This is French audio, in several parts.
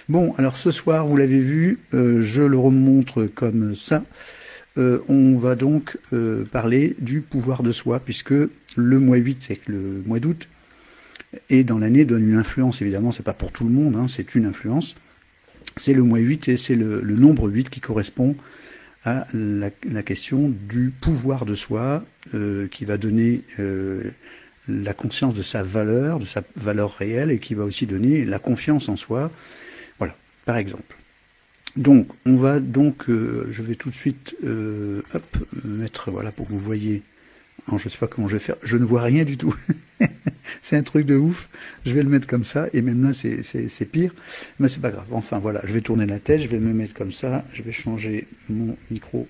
Bon, alors ce soir, vous l'avez vu, je le remontre comme ça. On va donc parler du pouvoir de soi, puisque le mois 8, c'est le mois d'août, et dans l'année donne une influence, évidemment, c'est pas pour tout le monde, hein, c'est une influence. C'est le mois 8 et c'est le nombre 8 qui correspond à la question du pouvoir de soi, qui va donner la conscience de sa valeur réelle, et qui va aussi donner la confiance en soi. Voilà, par exemple. Donc, on va donc, je vais tout de suite, mettre, voilà, pour que vous voyez. Alors, je sais pas comment je vais faire. Je ne vois rien du tout. C'est un truc de ouf. Je vais le mettre comme ça, et même là, c'est pire. Mais c'est pas grave. Enfin, voilà, je vais tourner la tête, je vais me mettre comme ça. Je vais changer mon micro.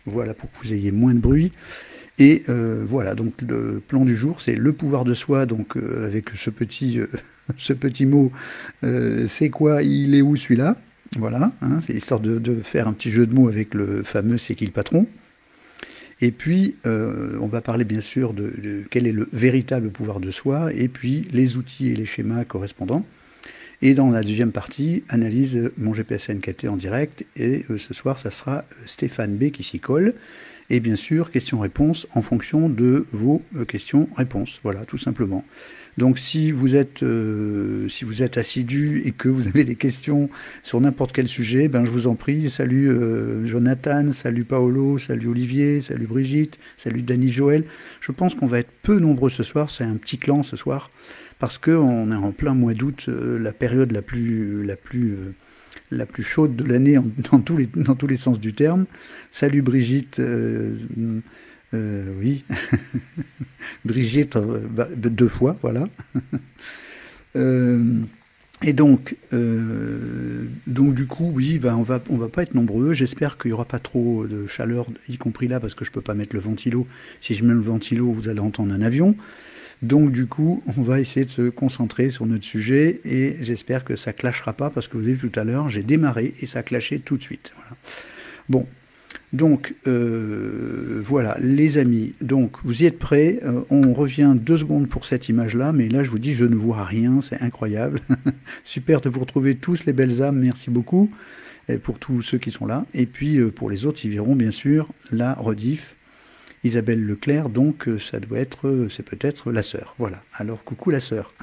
Voilà, pour que vous ayez moins de bruit. Et voilà, donc le plan du jour, c'est le pouvoir de soi, donc avec ce petit mot, c'est quoi, il est où celui-là? Voilà, hein, c'est histoire de faire un petit jeu de mots avec le fameux c'est qui le patron. Et puis, on va parler bien sûr de quel est le véritable pouvoir de soi, et puis les outils et les schémas correspondants. Et dans la deuxième partie, analyse mon GPS NKT en direct, et ce soir, ça sera Stéphane B qui s'y colle. Et bien sûr, questions-réponses en fonction de vos questions-réponses. Voilà, tout simplement. Donc si vous êtes assidu et que vous avez des questions sur n'importe quel sujet, ben je vous en prie. Salut Jonathan, salut Paolo, salut Olivier, salut Brigitte, salut Dany Joël. Je pense qu'on va être peu nombreux ce soir, c'est un petit clan ce soir, parce qu'on est en plein mois d'août, la période la plus chaude de l'année dans tous les sens du terme. Salut Brigitte, oui, Brigitte, deux fois, voilà. Euh, et donc du coup, oui, ben on va pas être nombreux. J'espère qu'il y aura pas trop de chaleur, y compris là, parce que je peux pas mettre le ventilo. Si je mets le ventilo, vous allez entendre un avion. Donc du coup, on va essayer de se concentrer sur notre sujet, et j'espère que ça clashera pas, parce que vous avez vu tout à l'heure, j'ai démarré et ça a clashé tout de suite. Voilà. Bon, donc voilà, les amis. Donc vous y êtes prêts? On revient 2 secondes pour cette image-là, mais là je vous dis, je ne vois rien, c'est incroyable. Super de vous retrouver tous, les belles âmes, merci beaucoup pour tous ceux qui sont là. Et puis pour les autres, ils verront bien sûr la rediff. Isabelle Leclerc, donc ça doit être, c'est peut-être la sœur. Voilà. Alors coucou la sœur.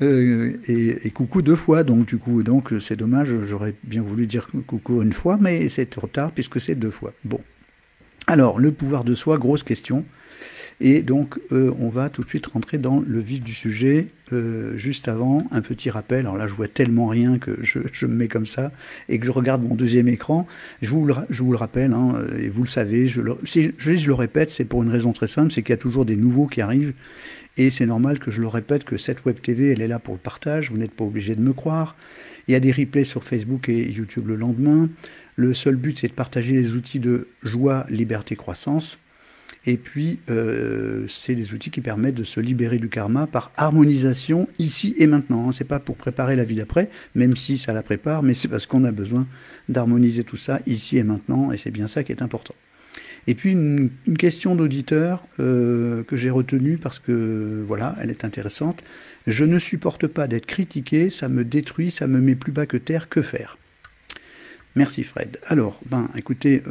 Et coucou 2 fois, donc du coup, donc c'est dommage. J'aurais bien voulu dire coucou une fois, mais c'est trop tard puisque c'est 2 fois. Bon. Alors le pouvoir de soi, grosse question. Et donc, on va tout de suite rentrer dans le vif du sujet. Juste avant, un petit rappel. Alors là, je vois tellement rien que je me mets comme ça et que je regarde mon deuxième écran. Je vous le rappelle, hein, et vous le savez, si je le répète, c'est pour une raison très simple, c'est qu'il y a toujours des nouveaux qui arrivent. Et c'est normal que je le répète, que cette web TV, elle est là pour le partage. Vous n'êtes pas obligé de me croire. Il y a des replays sur Facebook et YouTube le lendemain. Le seul but, c'est de partager les outils de joie, liberté, croissance. Et puis, c'est des outils qui permettent de se libérer du karma par harmonisation ici et maintenant. C'est pas pour préparer la vie d'après, même si ça la prépare, mais c'est parce qu'on a besoin d'harmoniser tout ça ici et maintenant, et c'est bien ça qui est important. Et puis, une question d'auditeur que j'ai retenue parce que, voilà, elle est intéressante. Je ne supporte pas d'être critiqué, ça me détruit, ça me met plus bas que terre, que faire? Merci Fred. Alors, ben, écoutez...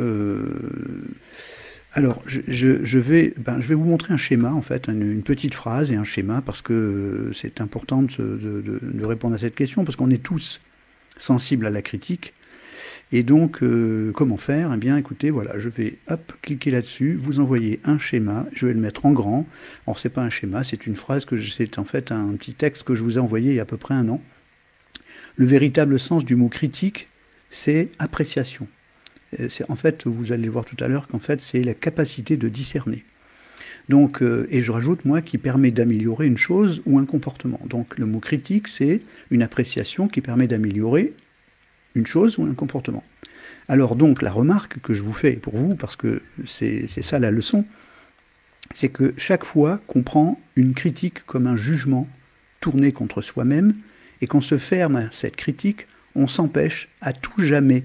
Alors, je vais vous montrer un schéma, en fait, une petite phrase et un schéma, parce que c'est important de répondre à cette question, parce qu'on est tous sensibles à la critique. Et donc, comment faire? Eh bien, écoutez, voilà, je vais, hop, cliquer là-dessus, vous envoyer un schéma, je vais le mettre en grand. Alors, c'est pas un schéma, c'est une phrase, c'est en fait un petit texte que je vous ai envoyé il y a à peu près un an. Le véritable sens du mot critique, c'est appréciation. En fait, vous allez voir tout à l'heure qu'en fait, c'est la capacité de discerner. Donc, et je rajoute, moi, qui permet d'améliorer une chose ou un comportement. Donc, le mot critique, c'est une appréciation qui permet d'améliorer une chose ou un comportement. Alors, donc, la remarque que je vous fais pour vous, parce que c'est ça la leçon, c'est que chaque fois qu'on prend une critique comme un jugement tourné contre soi-même, et qu'on se ferme à cette critique, on s'empêche à tout jamais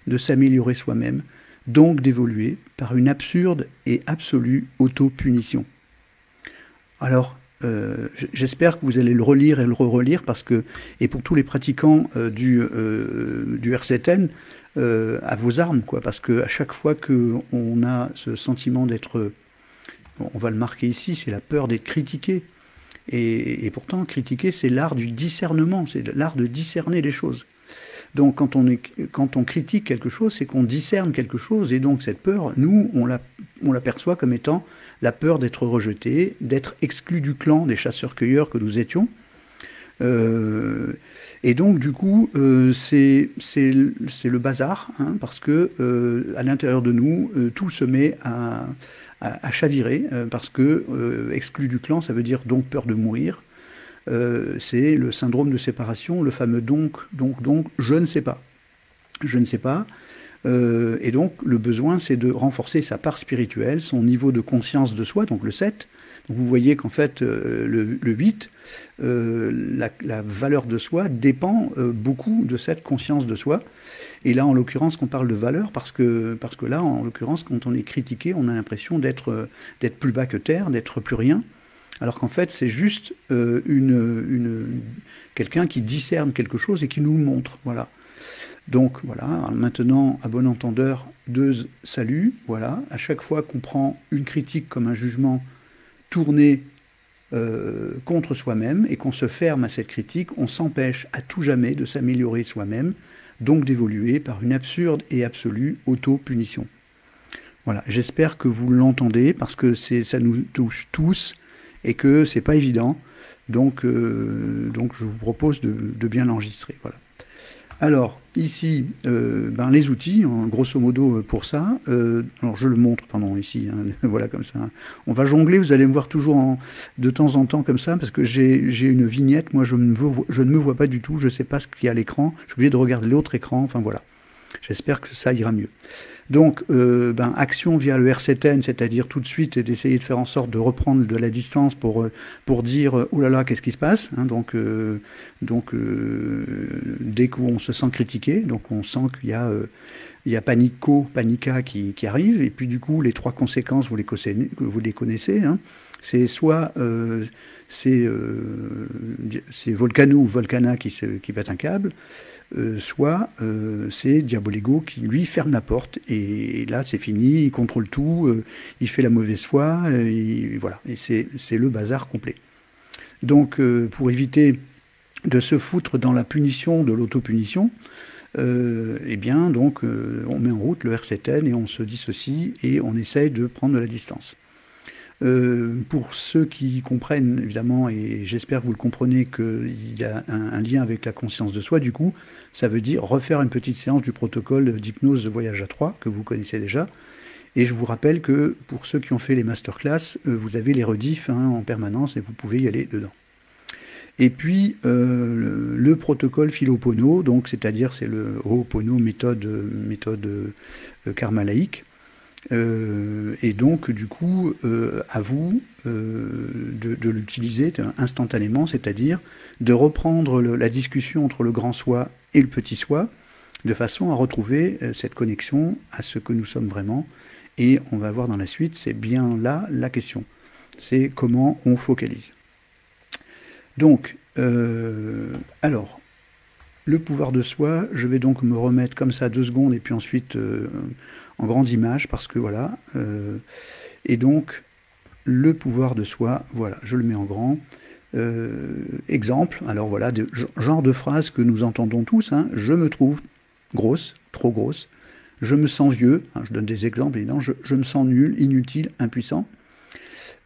de s'améliorer soi-même, donc d'évoluer par une absurde et absolue auto-punition. Alors, j'espère que vous allez le relire et le re-relire parce que, et pour tous les pratiquants du R7N, à vos armes, quoi, parce que à chaque fois qu'on a ce sentiment d'être, on va le marquer ici, c'est la peur d'être critiqué. Et pourtant, critiquer, c'est l'art du discernement, c'est l'art de discerner les choses. Donc, quand on critique quelque chose, c'est qu'on discerne quelque chose, et donc cette peur, nous, on l'aperçoit comme étant la peur d'être rejeté, d'être exclu du clan des chasseurs-cueilleurs que nous étions. Et donc, du coup, c'est le bazar, hein, parce que à l'intérieur de nous, tout se met à chavirer, parce que exclu du clan, ça veut dire donc peur de mourir. C'est le syndrome de séparation, le fameux donc, je ne sais pas. Je ne sais pas. Et donc, le besoin, c'est de renforcer sa part spirituelle, son niveau de conscience de soi, donc le 7. Donc, vous voyez qu'en fait, le 8, la valeur de soi dépend beaucoup de cette conscience de soi. Et là, en l'occurrence, qu'on parle de valeur, parce que là, en l'occurrence, quand on est critiqué, on a l'impression d'être plus bas que terre, d'être plus rien. Alors qu'en fait, c'est juste quelqu'un qui discerne quelque chose et qui nous le montre. Voilà. Donc voilà, alors maintenant, à bon entendeur, salut. Voilà. À chaque fois qu'on prend une critique comme un jugement tourné contre soi-même et qu'on se ferme à cette critique, on s'empêche à tout jamais de s'améliorer soi-même, donc d'évoluer par une absurde et absolue auto-punition. Voilà. J'espère que vous l'entendez parce que ça nous touche tous. Et que c'est pas évident, donc je vous propose de bien l'enregistrer. Voilà. Alors ici, les outils, hein, grosso modo pour ça. Alors je le montre, pardon, ici, hein, voilà comme ça. On va jongler, vous allez me voir toujours de temps en temps comme ça, parce que j'ai une vignette. Moi, je ne me vois pas du tout, je sais pas ce qu'il y a à l'écran. Je suis obligé de regarder l'autre écran. Enfin voilà. J'espère que ça ira mieux. Donc, action via le R7N, c'est-à-dire tout de suite d'essayer de faire en sorte de reprendre de la distance pour dire « Oh là là, qu'est-ce qui se passe ?» hein, dès qu'on se sent critiqué, donc on sent qu'il y a panica qui arrive, et puis du coup, les trois conséquences, vous les connaissez, hein. C'est soit c'est Volcano ou Volcana qui pète un câble, soit c'est Diabolego qui lui ferme la porte et là c'est fini, il contrôle tout, il fait la mauvaise foi, et voilà, et c'est le bazar complet. Donc pour éviter de se foutre dans la punition de l'autopunition, eh bien donc on met en route le R7N et on se dissocie et on essaye de prendre de la distance. Pour ceux qui comprennent, évidemment, et j'espère que vous le comprenez, qu'il y a un lien avec la conscience de soi, du coup, ça veut dire refaire une petite séance du protocole d'hypnose de voyage à 3, que vous connaissez déjà. Et je vous rappelle que pour ceux qui ont fait les masterclass, vous avez les rediffs en permanence et vous pouvez y aller dedans. Et puis, le protocole Philopono, donc c'est-à-dire c'est le Ho'opono méthode karma laïque. Et donc, du coup, à vous de l'utiliser instantanément, c'est-à-dire de reprendre la discussion entre le grand soi et le petit soi, de façon à retrouver cette connexion à ce que nous sommes vraiment. Et on va voir dans la suite, c'est bien là la question. C'est comment on focalise. Donc, alors, le pouvoir de soi, je vais donc me remettre comme ça 2 secondes, et puis ensuite en grande image, parce que voilà. Et donc, le pouvoir de soi, voilà, je le mets en grand. Exemple, alors voilà, genre de phrase que nous entendons tous, hein, je me trouve grosse, trop grosse, je me sens vieux, hein, je donne des exemples, évidemment, je me sens nul, inutile, impuissant.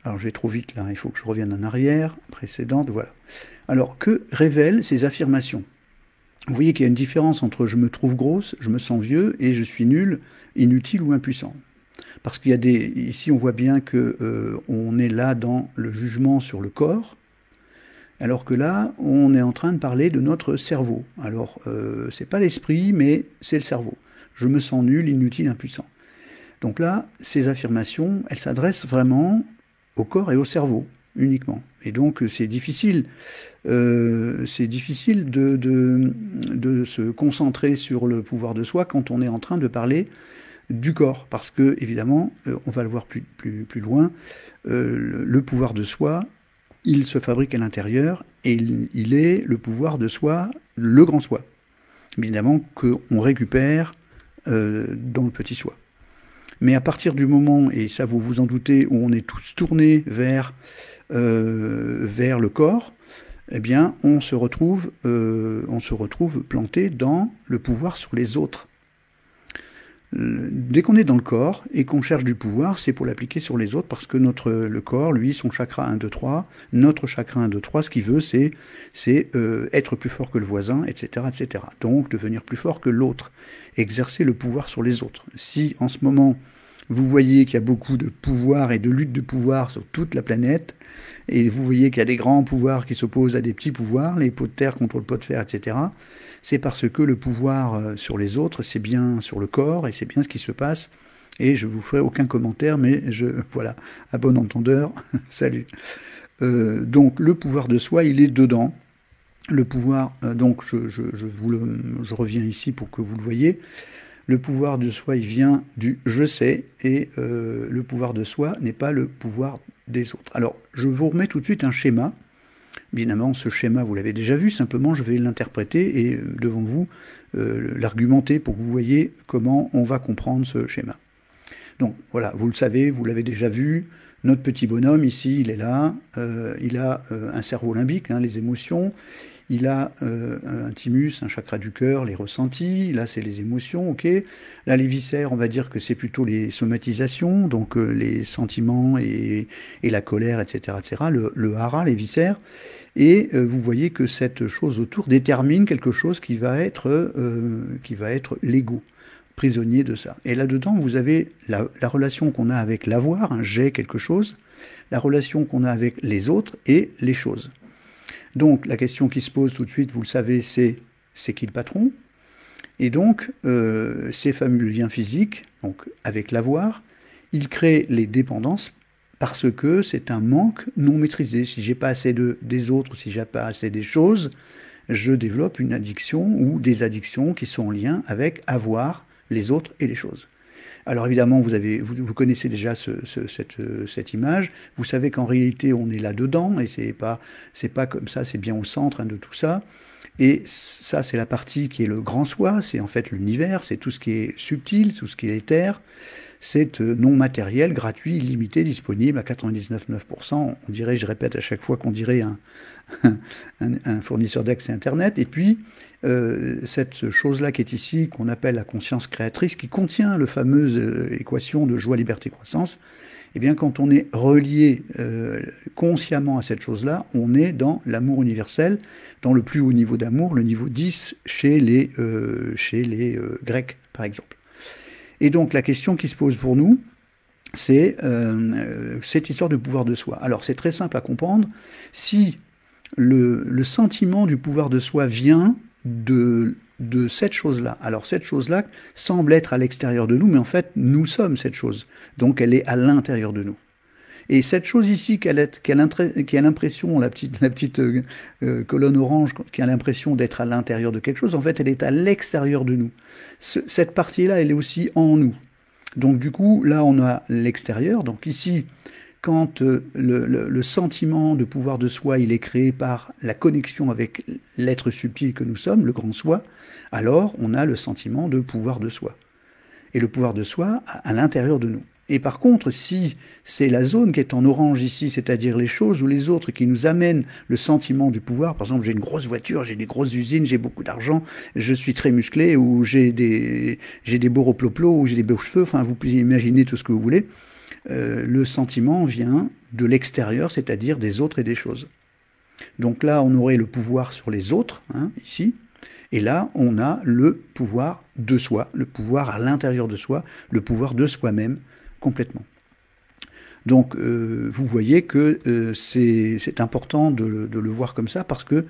Alors je vais trop vite là, il faut que je revienne en arrière, précédente, voilà. Alors, que révèlent ces affirmations ? Vous voyez qu'il y a une différence entre je me trouve grosse, je me sens vieux, et je suis nul, inutile ou impuissant. Parce qu'il y a ici on voit bien que on est là dans le jugement sur le corps, alors que là, on est en train de parler de notre cerveau. Alors, c'est pas l'esprit, mais c'est le cerveau. Je me sens nul, inutile, impuissant. Donc là, ces affirmations, elles s'adressent vraiment au corps et au cerveau, uniquement. Et donc, c'est difficile de se concentrer sur le pouvoir de soi quand on est en train de parler du corps. Parce que, évidemment, on va le voir plus loin, le pouvoir de soi, il se fabrique à l'intérieur et il est le pouvoir de soi, le grand soi. Évidemment qu'on récupère dans le petit soi. Mais à partir du moment, et ça vous vous en doutez, où on est tous tournés vers le corps, eh bien, on se retrouve planté dans le pouvoir sur les autres. Dès qu'on est dans le corps et qu'on cherche du pouvoir, c'est pour l'appliquer sur les autres, parce que le corps, lui, son chakra 1, 2, 3, notre chakra 1, 2, 3, ce qu'il veut, c'est être plus fort que le voisin, etc., etc. Donc, devenir plus fort que l'autre, exercer le pouvoir sur les autres. Si, en ce moment, vous voyez qu'il y a beaucoup de pouvoir et de lutte de pouvoir sur toute la planète, et vous voyez qu'il y a des grands pouvoirs qui s'opposent à des petits pouvoirs, les pots de terre contre le pot de fer, etc., c'est parce que le pouvoir sur les autres, c'est bien sur le corps, et c'est bien ce qui se passe. Et je ne vous ferai aucun commentaire, mais voilà, à bon entendeur, salut. Donc le pouvoir de soi, il est dedans. Le pouvoir, donc je reviens ici pour que vous le voyez. Le pouvoir de soi, il vient du je sais, et le pouvoir de soi n'est pas le pouvoir des autres. Alors, je vous remets tout de suite un schéma. Évidemment, ce schéma, vous l'avez déjà vu, simplement je vais l'interpréter et devant vous l'argumenter pour que vous voyez comment on va comprendre ce schéma. Donc voilà, vous le savez, vous l'avez déjà vu, notre petit bonhomme ici, il est là, il a un cerveau limbique, hein, les émotions, il a un thymus, un chakra du cœur, les ressentis, là c'est les émotions, ok. Là les viscères, on va dire que c'est plutôt les somatisations, donc les sentiments et la colère, etc., etc., le hara, les viscères. Et vous voyez que cette chose autour détermine quelque chose qui va être l'ego, prisonnier de ça. Et là-dedans, vous avez la relation qu'on a avec l'avoir, hein, j'ai quelque chose, la relation qu'on a avec les autres et les choses. Donc la question qui se pose tout de suite, vous le savez, c'est qui le patron? Et donc ces fameux liens physiques, donc avec l'avoir, ils créent les dépendances parce que c'est un manque non maîtrisé. Si j'ai pas assez des autres, si j'ai pas assez des choses, je développe une addiction ou des addictions qui sont en lien avec avoir les autres et les choses. Alors évidemment, vous connaissez déjà cette image. Vous savez qu'en réalité, on est là-dedans et c'est pas comme ça, c'est bien au centre, hein, de tout ça. Et ça, c'est la partie qui est le grand soi, c'est en fait l'univers, c'est tout ce qui est subtil, tout ce qui est éther. C'est non matériel, gratuit, illimité, disponible à 99,9%. On dirait, je répète à chaque fois qu'on dirait un fournisseur d'accès Internet. Et puis, cette chose-là qui est ici, qu'on appelle la conscience créatrice, qui contient la fameuse équation de joie, liberté, croissance, eh bien, quand on est relié consciemment à cette chose-là, on est dans l'amour universel, dans le plus haut niveau d'amour, le niveau 10 chez les Grecs, par exemple. Et donc la question qui se pose pour nous, c'est cette histoire de pouvoir de soi. Alors c'est très simple à comprendre. Si le sentiment du pouvoir de soi vient de cette chose-là, alors cette chose-là semble être à l'extérieur de nous, mais en fait nous sommes cette chose. Donc elle est à l'intérieur de nous. Et cette chose ici qui a l'impression, la petite colonne orange, qui a l'impression d'être à l'intérieur de quelque chose, en fait, elle est à l'extérieur de nous. Cette partie-là, elle est aussi en nous. Donc du coup, là, on a l'extérieur. Donc ici, quand le sentiment de pouvoir de soi, il est créé par la connexion avec l'être subtil que nous sommes, le grand soi, alors on a le sentiment de pouvoir de soi. Et le pouvoir de soi à l'intérieur de nous. Et par contre, si c'est la zone qui est en orange ici, c'est-à-dire les choses ou les autres qui nous amènent le sentiment du pouvoir, par exemple j'ai une grosse voiture, j'ai des grosses usines, j'ai beaucoup d'argent, je suis très musclé, ou j'ai des beaux reploplos, ou j'ai des beaux cheveux, enfin vous pouvez imaginer tout ce que vous voulez, le sentiment vient de l'extérieur, c'est-à-dire des autres et des choses. Donc là, on aurait le pouvoir sur les autres, hein, ici, et là, on a le pouvoir de soi, le pouvoir à l'intérieur de soi, le pouvoir de soi-même, complètement. Donc, vous voyez que c'est important de le voir comme ça parce que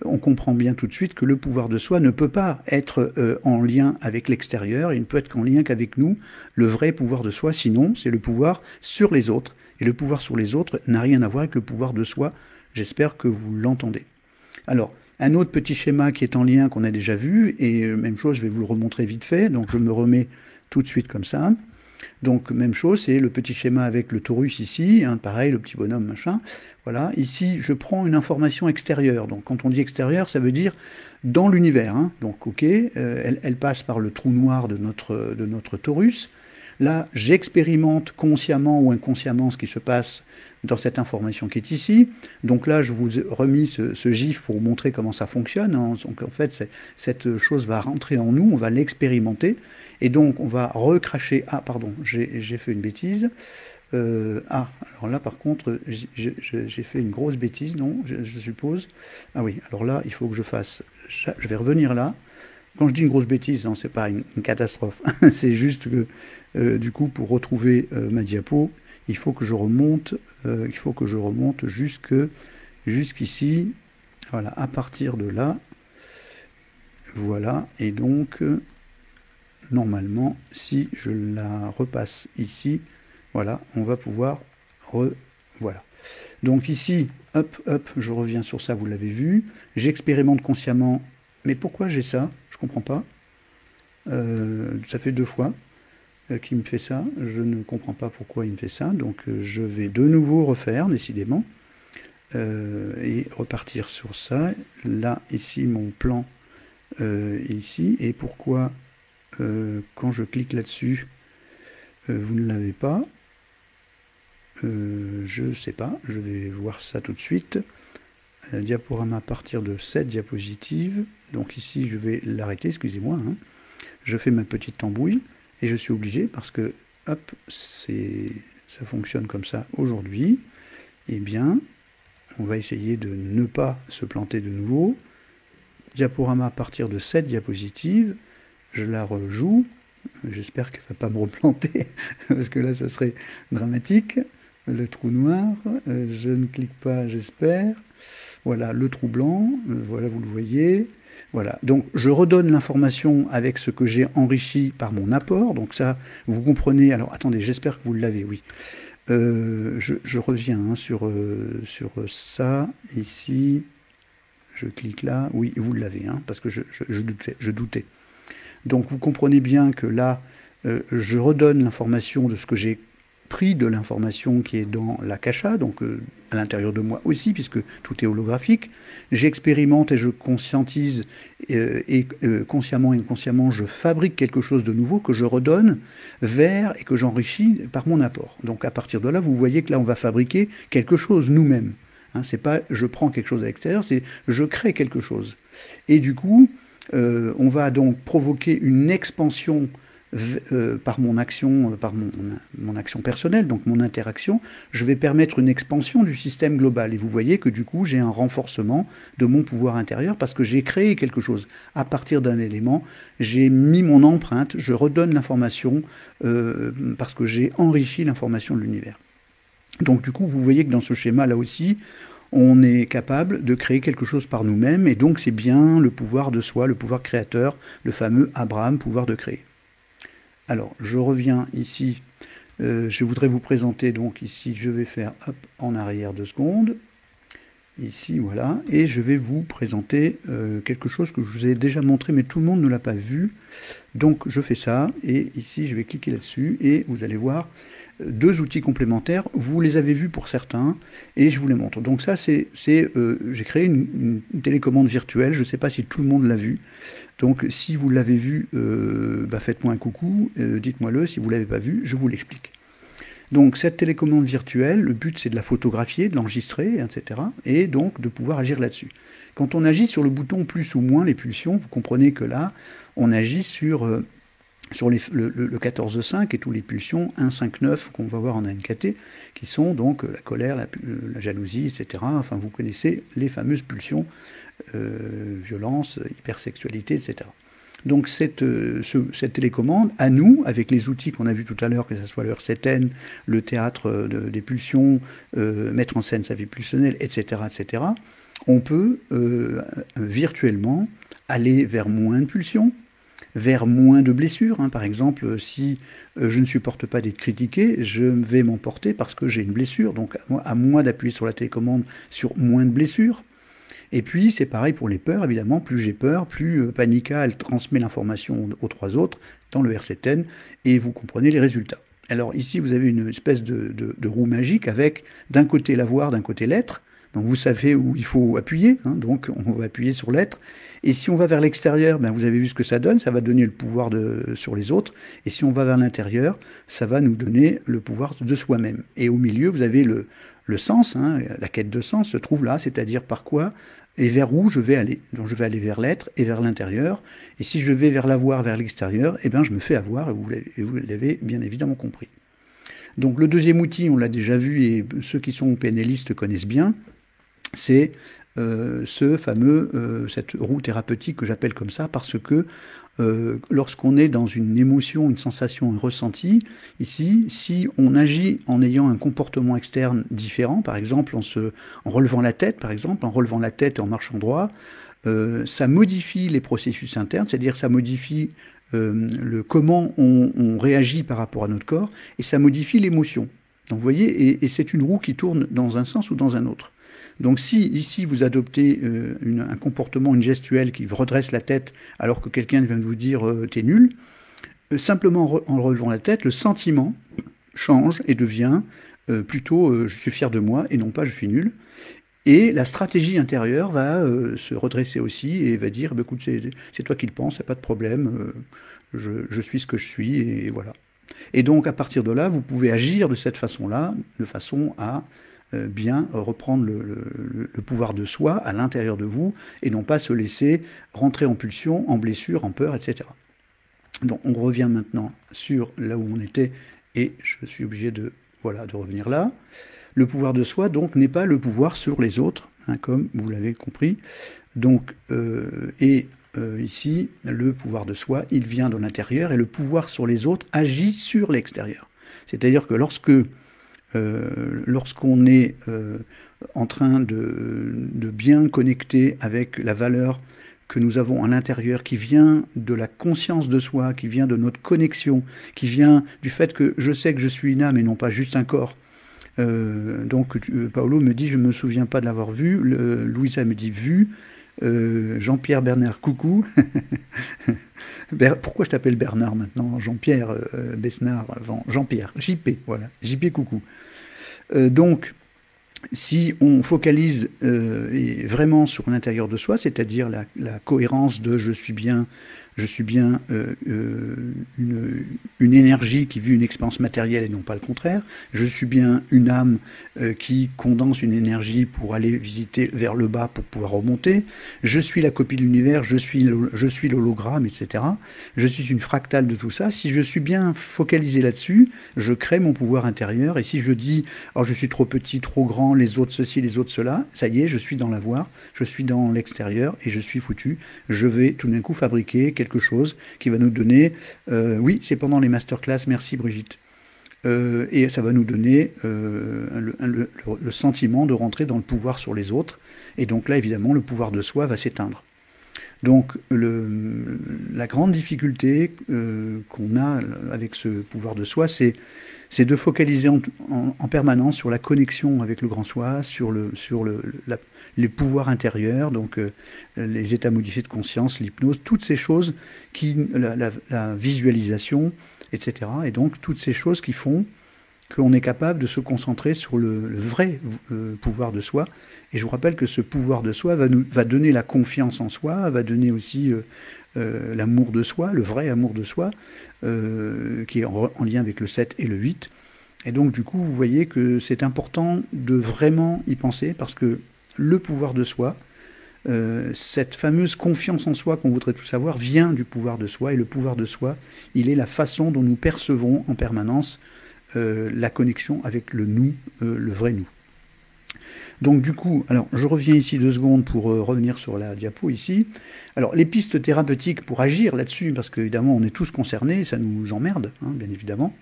on comprend bien tout de suite que le pouvoir de soi ne peut pas être en lien avec l'extérieur, il ne peut être qu'en lien qu'avec nous, le vrai pouvoir de soi, sinon c'est le pouvoir sur les autres. Et le pouvoir sur les autres n'a rien à voir avec le pouvoir de soi. J'espère que vous l'entendez. Alors, un autre petit schéma qui est en lien qu'on a déjà vu, et même chose, je vais vous le remontrer vite fait, donc je me remets tout de suite comme ça. Donc, même chose, c'est le petit schéma avec le torus ici, hein, pareil, le petit bonhomme, machin. Voilà, ici, je prends une information extérieure. Donc, quand on dit extérieure, ça veut dire dans l'univers, hein. Donc, ok, elle passe par le trou noir de notre torus. Là, j'expérimente consciemment ou inconsciemment ce qui se passe dans cette information qui est ici. Donc là, je vous ai remis ce GIF pour vous montrer comment ça fonctionne, hein. Donc en fait, cette chose va rentrer en nous, on va l'expérimenter. Et donc, on va recracher... Ah, pardon, j'ai fait une bêtise. Alors là, par contre, j'ai fait une grosse bêtise, non, je suppose. Ah oui, alors là, il faut que je fasse... Je vais revenir là. Quand je dis une grosse bêtise, non, c'est pas une catastrophe. C'est juste que, du coup, pour retrouver ma diapo, il faut que je remonte, jusqu'ici. Voilà, à partir de là. Voilà, et donc, normalement, si je la repasse ici, voilà, on va pouvoir voilà. Donc ici, hop, hop, je reviens sur ça, vous l'avez vu. J'expérimente consciemment. Mais pourquoi j'ai ça? Je comprends pas. Ça fait 2 fois qu'il me fait ça. Je ne comprends pas pourquoi il me fait ça. Donc je vais de nouveau refaire, décidément. Et repartir sur ça. Là, ici, mon plan ici. Et pourquoi, quand je clique là-dessus, vous ne l'avez pas? Je ne sais pas. Je vais voir ça tout de suite. Diaporama à partir de cette diapositive. Donc ici, je vais l'arrêter, excusez-moi. Hein. Je fais ma petite tambouille et je suis obligé parce que, hop, ça fonctionne comme ça aujourd'hui. Eh bien, on va essayer de ne pas se planter de nouveau. Diaporama à partir de cette diapositive. Je la rejoue. J'espère qu'elle ne va pas me replanter parce que là, ça serait dramatique. Le trou noir, je ne clique pas, j'espère. Voilà, le trou blanc, voilà, vous le voyez. Voilà, donc je redonne l'information avec ce que j'ai enrichi par mon apport. Donc ça, vous comprenez. Alors attendez, j'espère que vous l'avez, oui. Je reviens hein, sur ça, ici. Je clique là, oui, vous l'avez, hein, parce que je doutais. Donc vous comprenez bien que là, je redonne l'information de ce que j'ai pris de l'information qui est dans la cacha, donc à l'intérieur de moi aussi, puisque tout est holographique. J'expérimente et je conscientise, consciemment et inconsciemment, je fabrique quelque chose de nouveau que je redonne vers et que j'enrichis par mon apport. Donc à partir de là, vous voyez que là, on va fabriquer quelque chose nous-mêmes. Hein, c'est pas je prends quelque chose à l'extérieur, c'est je crée quelque chose. Et du coup, on va donc provoquer une expansion par mon action, par mon action personnelle, donc mon interaction, je vais permettre une expansion du système global. Et vous voyez que du coup, j'ai un renforcement de mon pouvoir intérieur parce que j'ai créé quelque chose à partir d'un élément, j'ai mis mon empreinte, je redonne l'information parce que j'ai enrichi l'information de l'univers. Donc du coup, vous voyez que dans ce schéma là aussi, on est capable de créer quelque chose par nous-mêmes, et donc c'est bien le pouvoir de soi, le pouvoir créateur, le fameux Abraham, pouvoir de créer. Alors, je reviens ici, je voudrais vous présenter, donc ici, je vais faire hop, en arrière 2 secondes, ici, voilà, et je vais vous présenter quelque chose que je vous ai déjà montré, mais tout le monde ne l'a pas vu. Donc, je fais ça, et ici, je vais cliquer là-dessus, et vous allez voir 2 outils complémentaires. Vous les avez vus pour certains, et je vous les montre. Donc ça, j'ai créé une télécommande virtuelle, je ne sais pas si tout le monde l'a vu. Donc si vous l'avez vu, faites-moi un coucou, dites-moi-le. Si vous ne l'avez pas vu, je vous l'explique. Donc cette télécommande virtuelle, le but c'est de la photographier, de l'enregistrer, etc. Et donc de pouvoir agir là-dessus. Quand on agit sur le bouton plus ou moins les pulsions, vous comprenez que là, on agit sur le 14.5 et toutes les pulsions 1, 5, 9 qu'on va voir en ANKT, qui sont donc la colère, la jalousie, etc. Enfin, vous connaissez les fameuses pulsions, violence, hypersexualité, etc. Donc cette télécommande, à nous, avec les outils qu'on a vus tout à l'heure, que ce soit le R7N, le théâtre des pulsions, mettre en scène sa vie pulsionnelle, etc., etc., on peut virtuellement aller vers moins de pulsions, vers moins de blessures. Hein. Par exemple, si je ne supporte pas d'être critiqué, je vais m'emporter parce que j'ai une blessure. Donc, à moi d'appuyer sur la télécommande sur moins de blessures. Et puis, c'est pareil pour les peurs, évidemment. Plus j'ai peur, plus Panica, elle transmet l'information aux 3 autres dans le R7N, et vous comprenez les résultats. Alors ici, vous avez une espèce de roue magique avec d'un côté l'avoir, d'un côté l'être. Donc vous savez où il faut appuyer, hein, donc on va appuyer sur l'être. Et si on va vers l'extérieur, ben vous avez vu ce que ça va donner le pouvoir sur les autres. Et si on va vers l'intérieur, ça va nous donner le pouvoir de soi-même. Et au milieu, vous avez le sens, hein, la quête de sens se trouve là, c'est-à-dire par quoi et vers où je vais aller. Donc je vais aller vers l'être et vers l'intérieur. Et si je vais vers l'avoir, vers l'extérieur, eh bien je me fais avoir, et vous l'avez bien évidemment compris. Donc le deuxième outil, on l'a déjà vu, et ceux qui sont PNListes connaissent bien, c'est cette roue thérapeutique que j'appelle comme ça, parce que lorsqu'on est dans une émotion, une sensation, un ressenti, ici, si on agit en ayant un comportement externe différent, par exemple en relevant la tête, par exemple, en relevant la tête et en marchant droit, ça modifie les processus internes, c'est-à-dire ça modifie comment on réagit par rapport à notre corps, et ça modifie l'émotion. Donc vous voyez, et c'est une roue qui tourne dans un sens ou dans un autre. Donc si ici vous adoptez un comportement, une gestuelle qui redresse la tête alors que quelqu'un vient de vous dire t'es nul, simplement en relevant la tête, le sentiment change et devient plutôt je suis fier de moi et non pas je suis nul. Et la stratégie intérieure va se redresser aussi et va dire bah, écoute, c'est toi qui le penses, il n'y a pas de problème, je suis ce que je suis et voilà. Et donc à partir de là, vous pouvez agir de cette façon-là, de façon à bien reprendre le pouvoir de soi à l'intérieur de vous et non pas se laisser rentrer en pulsion, en blessure, en peur, etc. Donc on revient maintenant sur là où on était et je suis obligé de revenir là. Le pouvoir de soi donc n'est pas le pouvoir sur les autres, hein, comme vous l'avez compris. Donc ici le pouvoir de soi il vient de l'intérieur et le pouvoir sur les autres agit sur l'extérieur. C'est-à-dire que lorsqu'on est en train de bien connecter avec la valeur que nous avons à l'intérieur, qui vient de la conscience de soi, qui vient de notre connexion, qui vient du fait que je sais que je suis une âme et non pas juste un corps. Donc Paolo me dit, je ne me souviens pas de l'avoir vu, Louisa me dit vu, Jean-Pierre Bernard, coucou. Pourquoi je t'appelle Bernard maintenant? Jean-Pierre Besnard avant Jean-Pierre, JP, voilà, JP coucou. Donc, si on focalise vraiment sur l'intérieur de soi, c'est-à-dire la cohérence de je suis bien une énergie qui vit une expérience matérielle et non pas le contraire. Je suis bien une âme qui condense une énergie pour aller visiter vers le bas pour pouvoir remonter. Je suis la copie de l'univers, je suis l'hologramme, etc. Je suis une fractale de tout ça. Si je suis bien focalisé là-dessus, je crée mon pouvoir intérieur. Et si je dis, oh, je suis trop petit, trop grand, les autres ceci, les autres cela, ça y est, je suis dans l'avoir, je suis dans l'extérieur et je suis foutu. Je vais tout d'un coup fabriquer quelque chose qui va nous donner, oui, c'est pendant les masterclass, merci Brigitte, et ça va nous donner le sentiment de rentrer dans le pouvoir sur les autres, et donc là évidemment le pouvoir de soi va s'éteindre. Donc la grande difficulté qu'on a avec ce pouvoir de soi, c'est de focaliser en permanence sur la connexion avec le grand soi, sur les pouvoirs intérieurs, donc les états modifiés de conscience, l'hypnose, toutes ces choses, la visualisation, etc. Et donc toutes ces choses qui font qu'on est capable de se concentrer sur le vrai pouvoir de soi. Et je vous rappelle que ce pouvoir de soi va donner la confiance en soi, va donner aussi l'amour de soi, le vrai amour de soi, qui est en lien avec le 7 et le 8. Et donc du coup, vous voyez que c'est important de vraiment y penser, parce que le pouvoir de soi, cette fameuse confiance en soi qu'on voudrait tout savoir, vient du pouvoir de soi, et le pouvoir de soi, il est la façon dont nous percevons en permanence la connexion avec le nous, le vrai nous. Donc du coup, alors je reviens ici 2 secondes pour revenir sur la diapo ici. Alors les pistes thérapeutiques pour agir là-dessus, parce qu'évidemment on est tous concernés, ça nous emmerde, hein, bien évidemment.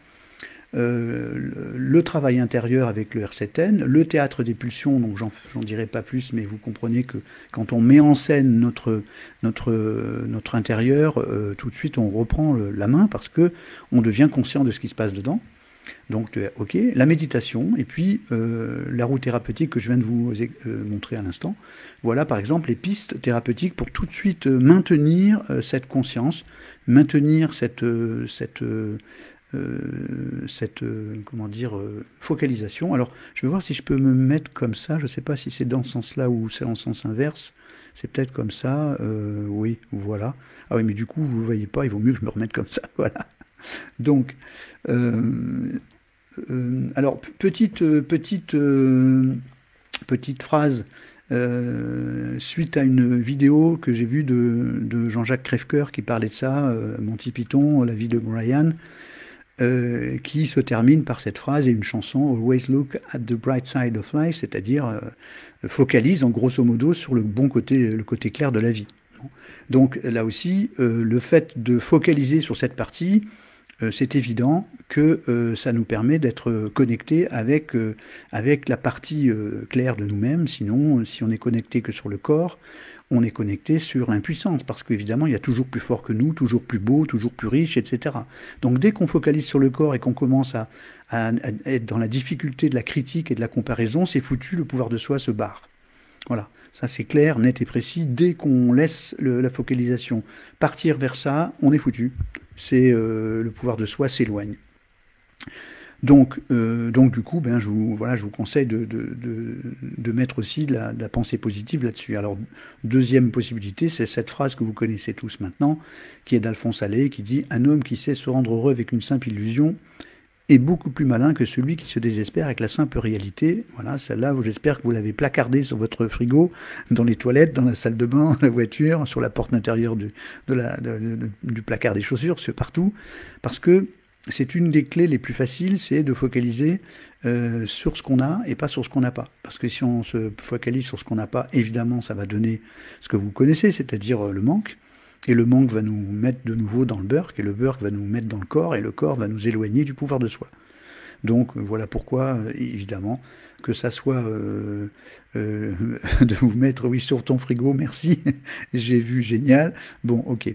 Le travail intérieur avec le R7N, le théâtre des pulsions, donc j'en dirai pas plus, mais vous comprenez que quand on met en scène notre intérieur, tout de suite on reprend la main parce que on devient conscient de ce qui se passe dedans. Donc, ok, la méditation, et puis la roue thérapeutique que je viens de vous montrer à l'instant. Voilà, par exemple, les pistes thérapeutiques pour tout de suite maintenir cette conscience, maintenir comment dire, focalisation. Alors, je vais voir si je peux me mettre comme ça. Je ne sais pas si c'est dans ce sens-là ou c'est en sens inverse. C'est peut-être comme ça. Oui, voilà. Ah oui, mais du coup, vous ne voyez pas. Il vaut mieux que je me remette comme ça. Voilà. Donc, alors, petite phrase. Suite à une vidéo que j'ai vue de Jean-Jacques Crèvecoeur qui parlait de ça, Monty Python, la vie de Brian, qui se termine par cette phrase et une chanson Always look at the bright side of life, c'est-à-dire focalise en grosso modo sur le côté clair de la vie. Donc là aussi, le fait de focaliser sur cette partie, c'est évident que ça nous permet d'être connectés avec la partie claire de nous-mêmes. Sinon, si on est connecté que sur le corps, on est connecté sur l'impuissance, parce qu'évidemment, il y a toujours plus fort que nous, toujours plus beau, toujours plus riche, etc. Donc dès qu'on focalise sur le corps et qu'on commence à être dans la difficulté de la critique et de la comparaison, c'est foutu, le pouvoir de soi se barre. Voilà, ça c'est clair, net et précis. Dès qu'on laisse la focalisation partir vers ça, on est foutu. Le pouvoir de soi s'éloigne. Donc du coup, je vous conseille de mettre aussi de la pensée positive là-dessus. Alors, deuxième possibilité, c'est cette phrase que vous connaissez tous maintenant, qui est d'Alphonse Allais, qui dit « Un homme qui sait se rendre heureux avec une simple illusion est beaucoup plus malin que celui qui se désespère avec la simple réalité. » Voilà, celle-là, j'espère que vous l'avez placardée sur votre frigo, dans les toilettes, dans la salle de bain, la voiture, sur la porte intérieure du placard des chaussures, partout, parce que c'est une des clés les plus faciles, c'est de focaliser sur ce qu'on a et pas sur ce qu'on n'a pas. Parce que si on se focalise sur ce qu'on n'a pas, évidemment, ça va donner ce que vous connaissez, c'est-à-dire le manque. Et le manque va nous mettre de nouveau dans le burk, et le burk va nous mettre dans le corps, et le corps va nous éloigner du pouvoir de soi. Donc voilà pourquoi, évidemment, que ça soit de vous mettre, oui, sur ton frigo, merci, j'ai vu, génial. Bon, ok.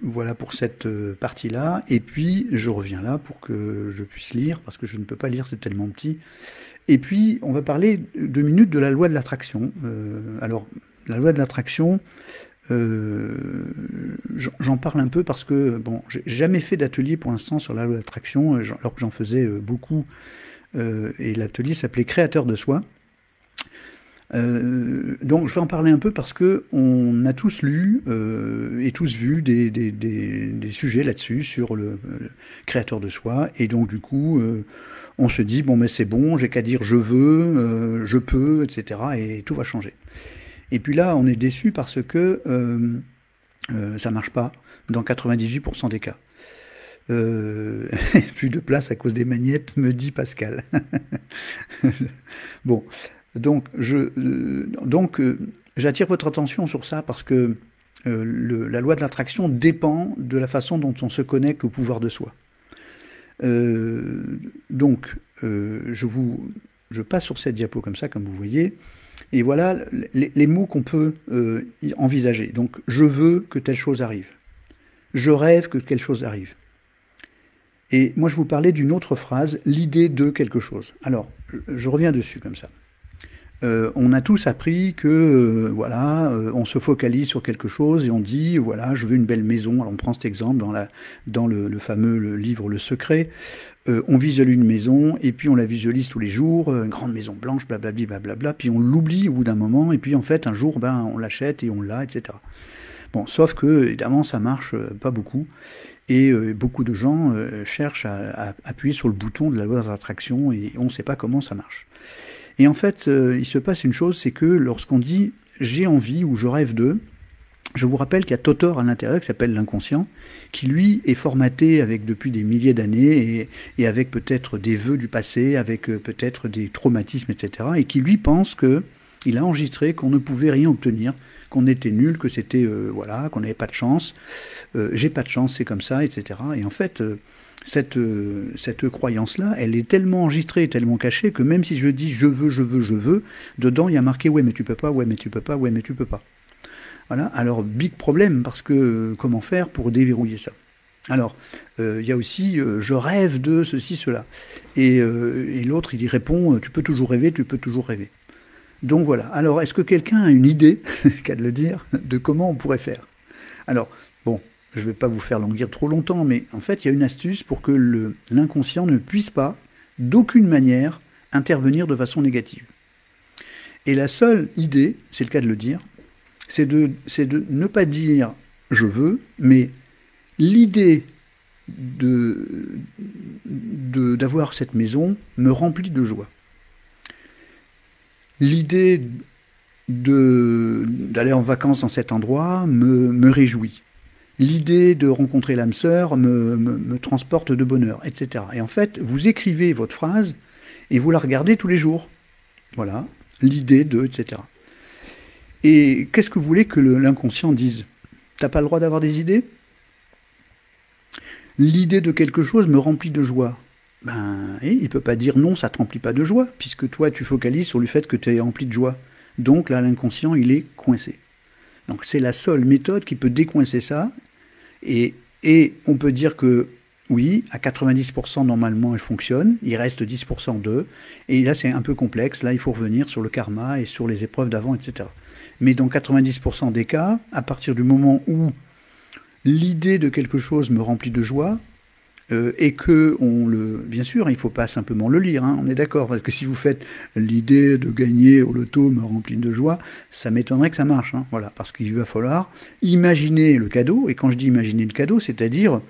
Voilà pour cette partie-là. Et puis, je reviens là pour que je puisse lire, parce que je ne peux pas lire, c'est tellement petit. Et puis, on va parler 2 minutes de la loi de l'attraction. Alors, la loi de l'attraction, j'en parle un peu parce que, bon, j'ai jamais fait d'atelier pour l'instant sur la loi de l'attraction, alors que j'en faisais beaucoup. Et l'atelier s'appelait Créateur de soi. Donc je vais en parler un peu parce que on a tous lu et tous vu des sujets là-dessus sur le créateur de soi, et donc du coup on se dit bon mais c'est bon, j'ai qu'à dire je veux, je peux, etc. et tout va changer. Et puis là on est déçu parce que ça marche pas dans 98% des cas. Plus de place à cause des magnettes, me dit Pascal. Bon. Donc, j'attire votre attention sur ça parce que la loi de l'attraction dépend de la façon dont on se connecte au pouvoir de soi. Je passe sur cette diapo comme ça, comme vous voyez, et voilà les mots qu'on peut envisager. Donc, je veux que telle chose arrive. Je rêve que telle chose arrive. Et moi, je vous parlais d'une autre phrase, l'idée de quelque chose. Alors, je reviens dessus comme ça. On a tous appris que on se focalise sur quelque chose et on dit voilà, je veux une belle maison. Alors on prend cet exemple dans le fameux livre Le Secret. On visualise une maison et puis on la visualise tous les jours, une grande maison blanche, blablabla, blablabla, puis on l'oublie au bout d'un moment et puis en fait un jour on l'achète et on l'a, etc. Bon, sauf que évidemment ça marche pas beaucoup. Et beaucoup de gens cherchent à appuyer sur le bouton de la loi de l'attraction et on ne sait pas comment ça marche. Et en fait, il se passe une chose, c'est que lorsqu'on dit « j'ai envie » ou « je rêve de », je vous rappelle qu'il y a Totor à l'intérieur qui s'appelle l'inconscient, qui lui est formaté depuis des milliers d'années et avec peut-être des vœux du passé, avec peut-être des traumatismes, etc. Et qui lui pense qu'il a enregistré qu'on ne pouvait rien obtenir, qu'on était nul, que c'était, qu'on n'avait pas de chance, j'ai pas de chance, c'est comme ça, etc. Et en fait... Cette croyance-là, elle est tellement enregistrée, tellement cachée, que même si je dis je veux, dedans il y a marqué ouais mais tu peux pas, ouais mais tu peux pas, ouais mais tu peux pas. Voilà, alors big problème, parce que comment faire pour déverrouiller ça? Alors, il y a aussi je rêve de ceci, cela. Et l'autre il y répond tu peux toujours rêver, tu peux toujours rêver. Donc voilà, alors est-ce que quelqu'un a une idée, qu'à de le dire, de comment on pourrait faire? Alors, bon. je ne vais pas vous faire languir trop longtemps, mais en fait, il y a une astuce pour que l'inconscient ne puisse pas, d'aucune manière, intervenir de façon négative. Et la seule idée, c'est le cas de le dire, c'est de ne pas dire « je veux », mais l'idée d'avoir cette maison me remplit de joie. L'idée d'aller en vacances dans cet endroit me réjouit. L'idée de rencontrer l'âme sœur me transporte de bonheur, etc. Et en fait, vous écrivez votre phrase et vous la regardez tous les jours. Voilà, l'idée de, etc. Et qu'est-ce que vous voulez que l'inconscient dise? T'as pas le droit d'avoir des idées? L'idée de quelque chose me remplit de joie. Ben, il ne peut pas dire non, ça ne te remplit pas de joie, puisque toi, tu focalises sur le fait que tu es rempli de joie. Donc là, l'inconscient, il est coincé. Donc c'est la seule méthode qui peut décoincer ça. Et on peut dire que, oui, à 90%, normalement, elle fonctionne. Il reste 10% d'eux. Et là, c'est un peu complexe. Là, il faut revenir sur le karma et sur les épreuves d'avant, etc. Mais dans 90% des cas, à partir du moment où l'idée de quelque chose me remplit de joie, et que bien sûr, il ne faut pas simplement le lire, hein, on est d'accord, parce que si vous faites l'idée de gagner au loto me remplit de joie, ça m'étonnerait que ça marche, hein, voilà, parce qu'il va falloir imaginer le cadeau, et quand je dis imaginer le cadeau, c'est-à-dire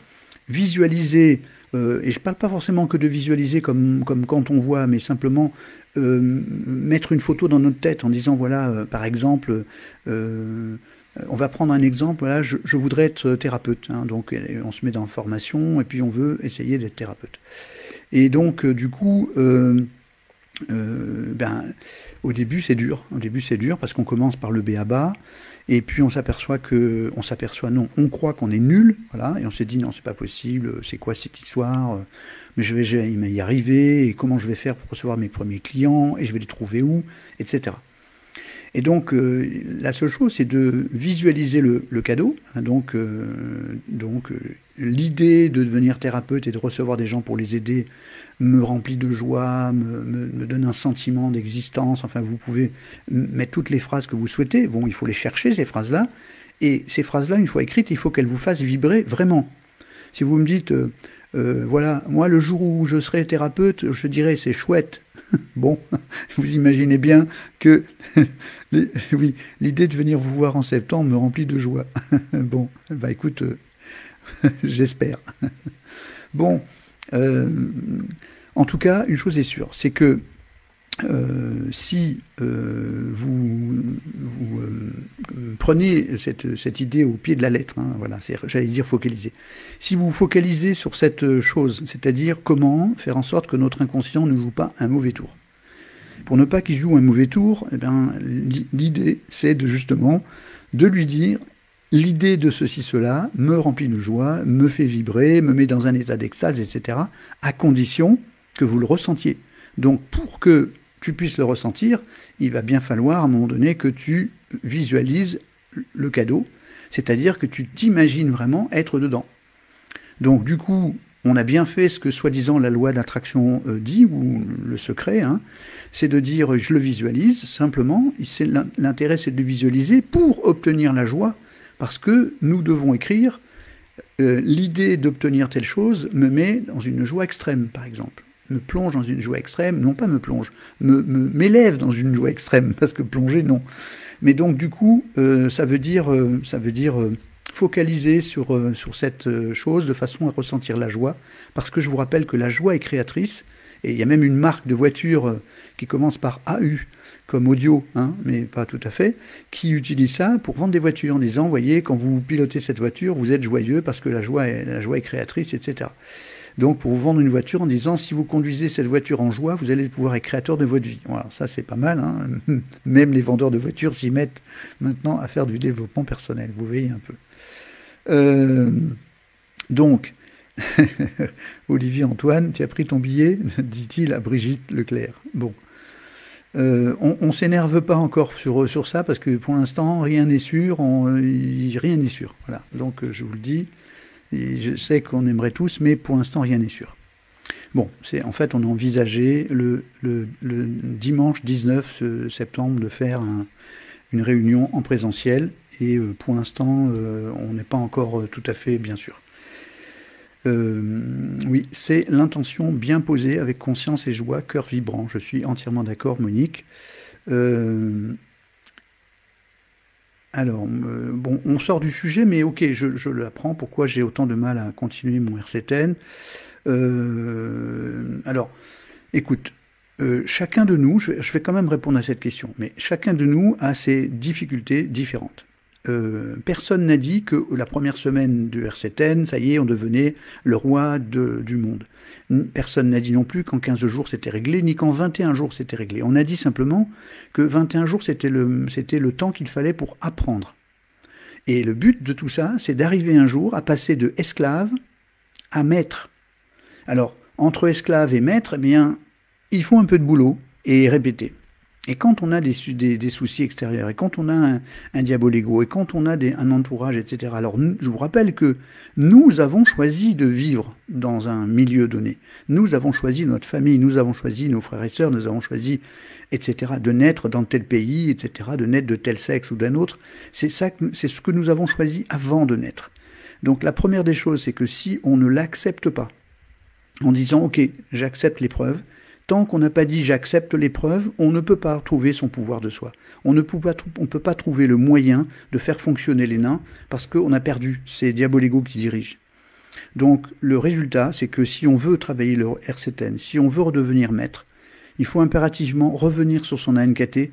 visualiser, et je ne parle pas forcément que de visualiser comme quand on voit, mais simplement mettre une photo dans notre tête en disant, voilà, par exemple, on va prendre un exemple, voilà, je voudrais être thérapeute, hein, donc on se met dans la formation et puis on veut essayer d'être thérapeute. Et donc du coup, au début c'est dur, parce qu'on commence par le B.A.-ba, et puis on croit qu'on est nul, voilà, et on s'est dit non, c'est pas possible, c'est quoi cette histoire, mais je vais y arriver, et comment je vais faire pour recevoir mes premiers clients, et je vais les trouver où, etc. Et donc, la seule chose, c'est de visualiser le cadeau. Hein, donc l'idée de devenir thérapeute et de recevoir des gens pour les aider me remplit de joie, me donne un sentiment d'existence. Enfin, vous pouvez mettre toutes les phrases que vous souhaitez. Bon, il faut les chercher, ces phrases-là. Et ces phrases-là, une fois écrites, il faut qu'elles vous fassent vibrer vraiment. Si vous me dites, voilà, moi, le jour où je serai thérapeute, je dirais, c'est chouette. Bon, vous imaginez bien que oui, l'idée de venir vous voir en septembre me remplit de joie. Bon, bah écoute, j'espère. Bon, en tout cas, une chose est sûre, c'est que si vous prenez cette idée au pied de la lettre, hein, voilà, j'allais dire focaliser. Si vous focalisez sur cette chose, c'est-à-dire comment faire en sorte que notre inconscient ne joue pas un mauvais tour. Pour ne pas qu'il joue un mauvais tour, eh bien, l'idée, c'est justement de lui dire l'idée de ceci, cela me remplit de joie, me fait vibrer, me met dans un état d'extase, etc., à condition que vous le ressentiez. Donc, pour que tu puisses le ressentir, il va bien falloir à un moment donné que tu visualises le cadeau, c'est-à-dire que tu t'imagines vraiment être dedans. Donc du coup, on a bien fait ce que soi-disant la loi d'attraction dit, ou le secret, hein, c'est de dire je le visualise, simplement, l'intérêt c'est de le visualiser pour obtenir la joie, parce que nous devons écrire l'idée d'obtenir telle chose me met dans une joie extrême, par exemple. Me plonge dans une joie extrême, non pas me plonge, m'élève dans une joie extrême, parce que plonger, non. Mais donc, du coup, ça veut dire focaliser sur cette chose de façon à ressentir la joie, parce que je vous rappelle que la joie est créatrice, et il y a même une marque de voiture qui commence par AU, comme audio, hein, mais pas tout à fait, qui utilise ça pour vendre des voitures, en disant, voyez, quand vous pilotez cette voiture, vous êtes joyeux, parce que la joie est créatrice, etc. Donc, pour vous vendre une voiture en disant, si vous conduisez cette voiture en joie, vous allez pouvoir être créateur de votre vie. Voilà, ça, c'est pas mal. Hein. Même les vendeurs de voitures s'y mettent maintenant à faire du développement personnel. Vous voyez un peu. Donc, Olivier Antoine, tu as pris ton billet, dit-il à Brigitte Leclerc. Bon. On s'énerve pas encore sur ça, parce que pour l'instant, rien n'est sûr. Rien n'est sûr. Voilà. Donc, je vous le dis. Et je sais qu'on aimerait tous, mais pour l'instant, rien n'est sûr. Bon, en fait, on a envisagé le dimanche 19 septembre de faire une réunion en présentiel. Et pour l'instant, on n'est pas encore tout à fait bien sûr. Oui, c'est l'intention bien posée avec conscience et joie, cœur vibrant. Je suis entièrement d'accord, Monique. Alors, bon, on sort du sujet, mais ok, je l'apprends. Pourquoi j'ai autant de mal à continuer mon RCTN? Alors, écoute, chacun de nous, je vais quand même répondre à cette question, mais chacun de nous a ses difficultés différentes. Personne n'a dit que la première semaine du RCTN, ça y est, on devenait le roi du monde. Personne n'a dit non plus qu'en 15 jours c'était réglé, ni qu'en 21 jours c'était réglé. On a dit simplement que 21 jours c'était le temps qu'il fallait pour apprendre. Et le but de tout ça, c'est d'arriver un jour à passer de esclave à maître. Alors, entre esclave et maître, eh bien, il faut un peu de boulot et répéter. Et quand on a des soucis extérieurs, et quand on a un diabolo, et quand on a un entourage, etc. Alors, je vous rappelle que nous avons choisi de vivre dans un milieu donné. Nous avons choisi notre famille, nous avons choisi nos frères et sœurs, nous avons choisi, etc., de naître dans tel pays, etc., de naître de tel sexe ou d'un autre. C'est ce que nous avons choisi avant de naître. Donc, la première des choses, c'est que si on ne l'accepte pas, en disant, ok, j'accepte l'épreuve, tant qu'on n'a pas dit j'accepte l'épreuve, on ne peut pas trouver son pouvoir de soi. On ne peut pas trouver le moyen de faire fonctionner les nains parce qu'on a perdu. C'est Diabolego qui dirige. Donc le résultat, c'est que si on veut travailler le RCTN, si on veut redevenir maître, il faut impérativement revenir sur son ANKT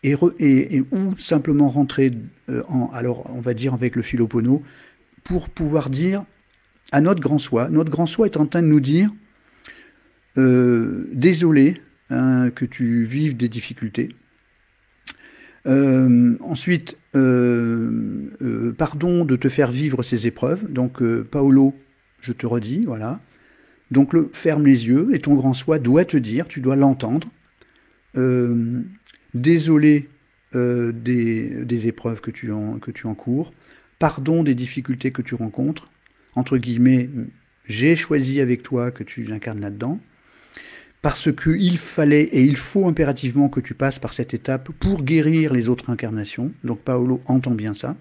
ou simplement rentrer alors on va dire avec le Philopono pour pouvoir dire à notre grand soi est en train de nous dire désolé que tu vives des difficultés. Ensuite, pardon de te faire vivre ces épreuves. Donc, Paolo, je te redis, voilà. Donc, ferme les yeux et ton grand soi doit te dire, tu dois l'entendre. Désolé des épreuves que tu encours. Pardon des difficultés que tu rencontres. Entre guillemets, j'ai choisi avec toi que tu l'incarnes là-dedans. Parce qu'il fallait et il faut impérativement que tu passes par cette étape pour guérir les autres incarnations. Donc Paolo entend bien ça.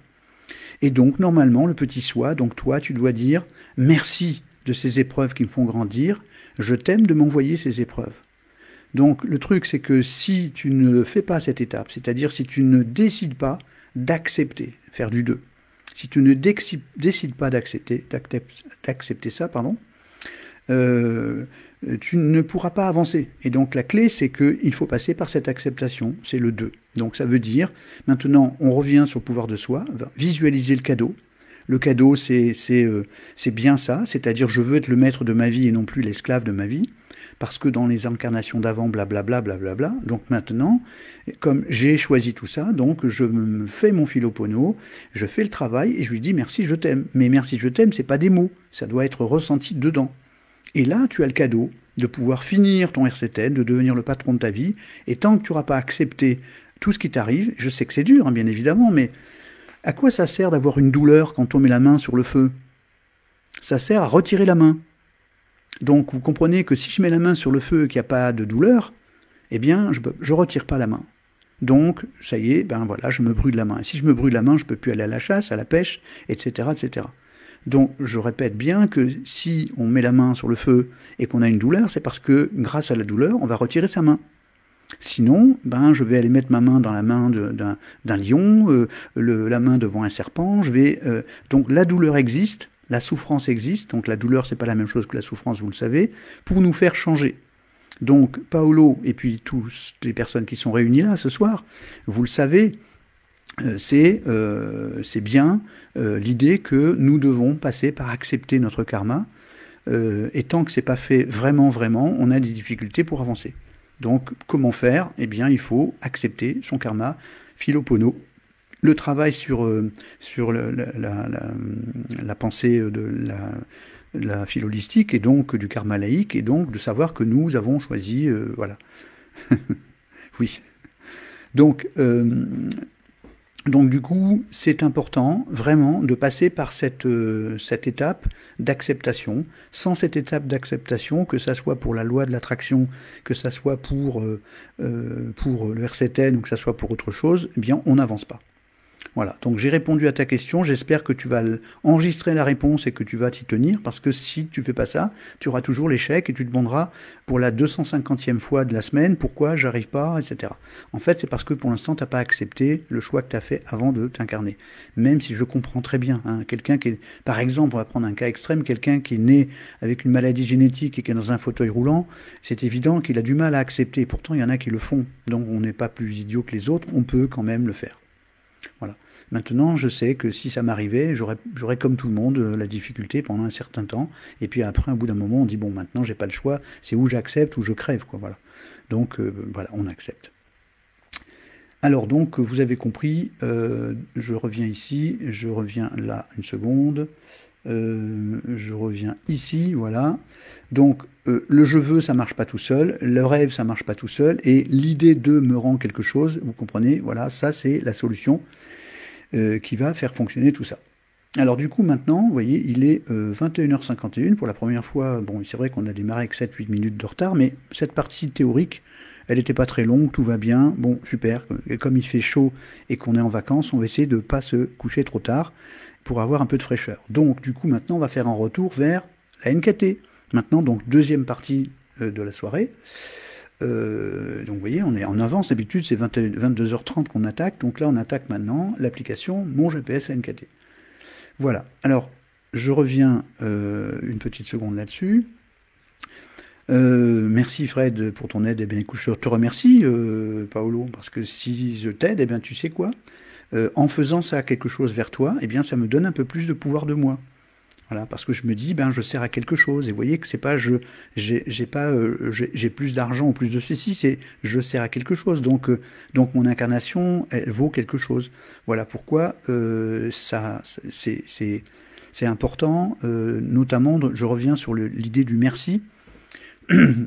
Et donc normalement, le petit soi, donc toi, tu dois dire merci de ces épreuves qui me font grandir. Je t'aime de m'envoyer ces épreuves. Donc le truc, c'est que si tu ne fais pas cette étape, c'est-à-dire si tu ne décides pas d'accepter, faire du 2, si tu ne décides pas d'accepter ça, pardon, tu ne pourras pas avancer. Et donc la clé, c'est qu'il faut passer par cette acceptation, c'est le 2. Donc ça veut dire, maintenant, on revient sur le pouvoir de soi, visualiser le cadeau. Le cadeau, c'est bien ça, c'est-à-dire je veux être le maître de ma vie et non plus l'esclave de ma vie, parce que dans les incarnations d'avant, blablabla, blablabla. Donc maintenant, comme j'ai choisi tout ça, donc je me fais mon Philopono, je fais le travail et je lui dis merci, je t'aime. Mais merci, je t'aime, c'est pas des mots, ça doit être ressenti dedans. Et là, tu as le cadeau de pouvoir finir ton RCTN, de devenir le patron de ta vie. Et tant que tu n'auras pas accepté tout ce qui t'arrive, je sais que c'est dur, hein, bien évidemment, mais à quoi ça sert d'avoir une douleur quand on met la main sur le feu? Ça sert à retirer la main. Donc, vous comprenez que si je mets la main sur le feu et qu'il n'y a pas de douleur, eh bien, je ne retire pas la main. Donc, ça y est, ben voilà, je me brûle la main. Et si je me brûle la main, je ne peux plus aller à la chasse, à la pêche, etc., etc. Donc, je répète bien que si on met la main sur le feu et qu'on a une douleur, c'est parce que, grâce à la douleur, on va retirer sa main. Sinon, ben, je vais aller mettre ma main dans la main d'un lion, la main devant un serpent. Donc, la douleur existe, la souffrance existe. Donc, la douleur, c'est pas la même chose que la souffrance, vous le savez, pour nous faire changer. Donc, Paolo et puis toutes les personnes qui sont réunies là ce soir, vous le savez, c'est bien l'idée que nous devons passer par accepter notre karma, et tant que c'est pas fait vraiment, on a des difficultés pour avancer. Donc, comment faire? Eh bien, il faut accepter son karma, Philopono, le travail sur la pensée de la philolistique et donc du karma laïque, et donc de savoir que nous avons choisi, voilà. Oui. Donc, Donc du coup, c'est important vraiment de passer par cette étape d'acceptation. Sans cette étape d'acceptation, que ça soit pour la loi de l'attraction, que ça soit pour le RCTN ou que ça soit pour autre chose, eh bien on n'avance pas. Voilà, donc j'ai répondu à ta question, j'espère que tu vas enregistrer la réponse et que tu vas t'y tenir, parce que si tu fais pas ça, tu auras toujours l'échec et tu te demanderas pour la 250e fois de la semaine pourquoi j'arrive pas, etc. En fait, c'est parce que pour l'instant, tu n'as pas accepté le choix que tu as fait avant de t'incarner. Même si je comprends très bien, hein, quelqu'un qui est, par exemple, on va prendre un cas extrême, quelqu'un qui est né avec une maladie génétique et qui est dans un fauteuil roulant, c'est évident qu'il a du mal à accepter, pourtant il y en a qui le font, donc on n'est pas plus idiot que les autres, on peut quand même le faire. Voilà. Maintenant, je sais que si ça m'arrivait, j'aurais comme tout le monde la difficulté pendant un certain temps. Et puis après, au bout d'un moment, on dit bon, maintenant, j'ai pas le choix. C'est où j'accepte ou je crève, quoi. Voilà. Donc voilà, on accepte. Alors donc, vous avez compris. Je reviens ici. Je reviens là une seconde. Je reviens ici. Voilà. Donc le je veux, ça marche pas tout seul. Le rêve, ça marche pas tout seul. Et l'idée de me rend quelque chose, vous comprenez. Voilà, ça c'est la solution. Qui va faire fonctionner tout ça. Alors du coup maintenant, vous voyez, il est 21h51 pour la première fois. Bon, c'est vrai qu'on a démarré avec 7-8 minutes de retard, mais cette partie théorique, elle n'était pas très longue, tout va bien. Bon, super. Et comme il fait chaud et qu'on est en vacances, on va essayer de ne pas se coucher trop tard pour avoir un peu de fraîcheur. Donc du coup maintenant, on va faire un retour vers la NKT. Maintenant, donc deuxième partie de la soirée. Donc vous voyez, on est en avance, d'habitude c'est 22h30 qu'on attaque, donc là on attaque maintenant l'application Mon GPS NKT. Voilà, alors je reviens une petite seconde là-dessus. Merci Fred pour ton aide, eh bien écoute, je te remercie Paolo, parce que si je t'aide, eh bien tu sais quoi, en faisant ça quelque chose vers toi, eh bien ça me donne un peu plus de pouvoir de moi. Voilà, parce que je me dis, ben, je sers à quelque chose. Et vous voyez que c'est pas, j'ai plus d'argent ou plus de ceci, c'est je sers à quelque chose. Donc mon incarnation, elle vaut quelque chose. Voilà pourquoi ça, c'est important. Notamment, je reviens sur l'idée du merci.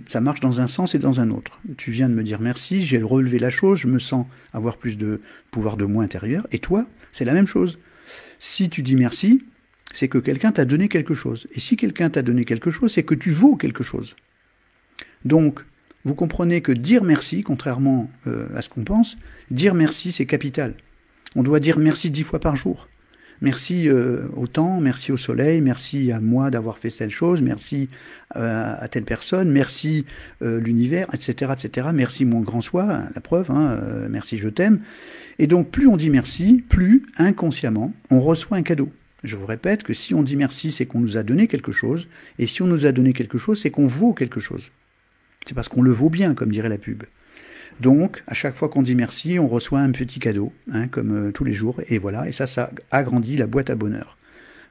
Ça marche dans un sens et dans un autre. Tu viens de me dire merci, j'ai relevé la chose, je me sens avoir plus de pouvoir de moi intérieur. Et toi, c'est la même chose. Si tu dis merci, c'est que quelqu'un t'a donné quelque chose. Et si quelqu'un t'a donné quelque chose, c'est que tu vaux quelque chose. Donc, vous comprenez que dire merci, contrairement à ce qu'on pense, dire merci, c'est capital. On doit dire merci 10 fois par jour. Merci au temps, merci au soleil, merci à moi d'avoir fait telle chose, merci à telle personne, merci l'univers, etc., etc. Merci mon grand soi, la preuve, hein, merci je t'aime. Et donc, plus on dit merci, plus inconsciemment, on reçoit un cadeau. Je vous répète que si on dit merci, c'est qu'on nous a donné quelque chose, et si on nous a donné quelque chose, c'est qu'on vaut quelque chose. C'est parce qu'on le vaut bien, comme dirait la pub. Donc, à chaque fois qu'on dit merci, on reçoit un petit cadeau, hein, comme tous les jours, et voilà, et ça agrandit la boîte à bonheur.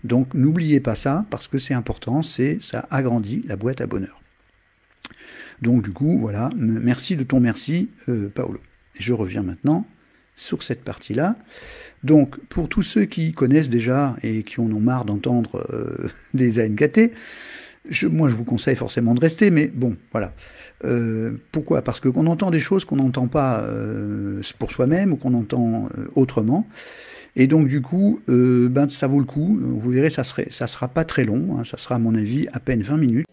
Donc, n'oubliez pas ça, parce que c'est important, ça agrandit la boîte à bonheur. Donc, du coup, voilà, merci de ton merci, Paolo. Je reviens maintenant sur cette partie-là. Donc, pour tous ceux qui connaissent déjà et qui en ont marre d'entendre des ANKT, moi je vous conseille forcément de rester, mais bon, voilà. Pourquoi? Parce qu'on entend des choses qu'on n'entend pas pour soi-même ou qu'on entend autrement. Et donc du coup, ben, ça vaut le coup. Vous verrez, ça sera pas très long, hein, ça sera à mon avis à peine 20 minutes.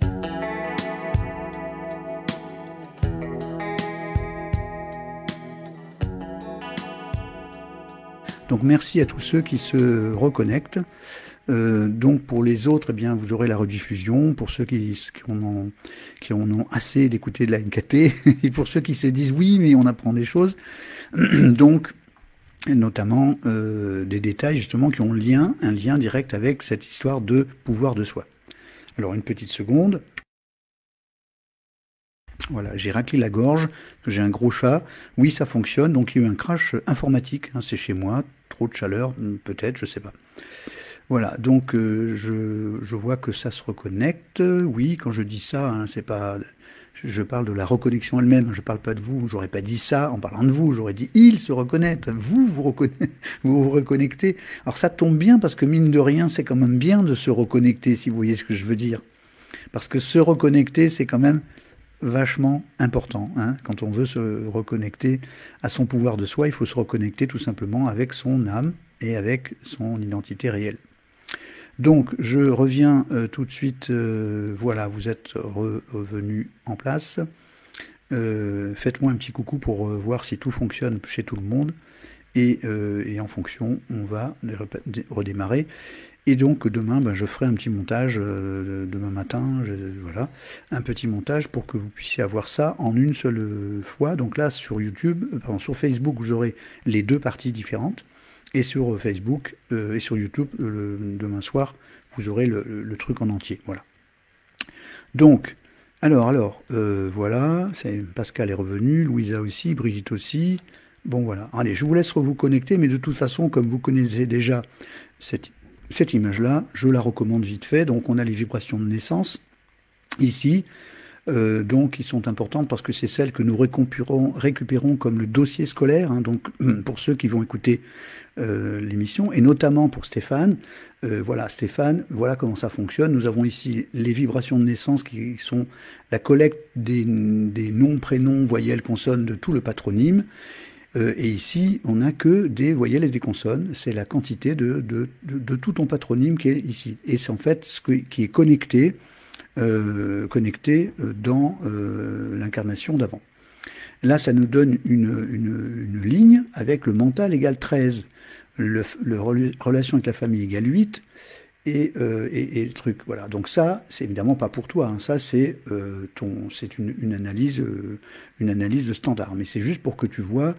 Donc merci à tous ceux qui se reconnectent. Donc pour les autres, eh bien, vous aurez la rediffusion. Pour ceux qui en ont assez d'écouter de la NKT, et pour ceux qui se disent oui, mais on apprend des choses. Donc notamment des détails justement qui ont un lien direct avec cette histoire de pouvoir de soi. Alors une petite seconde. Voilà, j'ai raclé la gorge, j'ai un gros chat. Oui, ça fonctionne. Donc il y a eu un crash informatique, hein, c'est chez moi. Trop de chaleur, peut-être, je sais pas. Voilà, donc je vois que ça se reconnecte. Oui, quand je dis ça, hein, c'est pas, je parle de la reconnexion elle-même. Je parle pas de vous. J'aurais pas dit ça en parlant de vous. J'aurais dit ils se reconnaissent. Vous vous reconnectez. Alors ça tombe bien parce que mine de rien, c'est quand même bien de se reconnecter, si vous voyez ce que je veux dire. Parce que se reconnecter, c'est quand même vachement important, hein. Quand on veut se reconnecter à son pouvoir de soi, il faut se reconnecter tout simplement avec son âme et avec son identité réelle. Donc, je reviens tout de suite. Voilà, vous êtes revenu en place. Faites-moi un petit coucou pour voir si tout fonctionne chez tout le monde. Et en fonction, on va redémarrer. Et donc demain, ben, je ferai un petit montage, demain matin, voilà, un petit montage pour que vous puissiez avoir ça en une seule fois. Donc là, sur YouTube, pardon, sur Facebook, vous aurez les deux parties différentes. Et sur Facebook et sur YouTube, demain soir, vous aurez le truc en entier. Voilà. Donc, voilà, Pascal est revenu, Louisa aussi, Brigitte aussi. Bon, voilà. Allez, je vous laisse vous connecter, mais de toute façon, comme vous connaissez déjà cette image-là, je la recommande vite fait. Donc, on a les vibrations de naissance ici. Donc, qui sont importantes parce que c'est celles que nous récupérons comme le dossier scolaire. Hein, donc, pour ceux qui vont écouter l'émission, et notamment pour Stéphane. Voilà, Stéphane, voilà comment ça fonctionne. Nous avons ici les vibrations de naissance qui sont la collecte des noms, prénoms, voyelles, consonnes de tout le patronyme. Et ici, on n'a que des voyelles et des consonnes. C'est la quantité de tout ton patronyme qui est ici. Et c'est en fait qui est connecté dans l'incarnation d'avant. Là, ça nous donne une ligne avec le mental égale 13, relation avec la famille égale 8, et le truc. Voilà. Donc ça, c'est évidemment pas pour toi. Hein. Ça, c'est une analyse de standard. Mais c'est juste pour que tu vois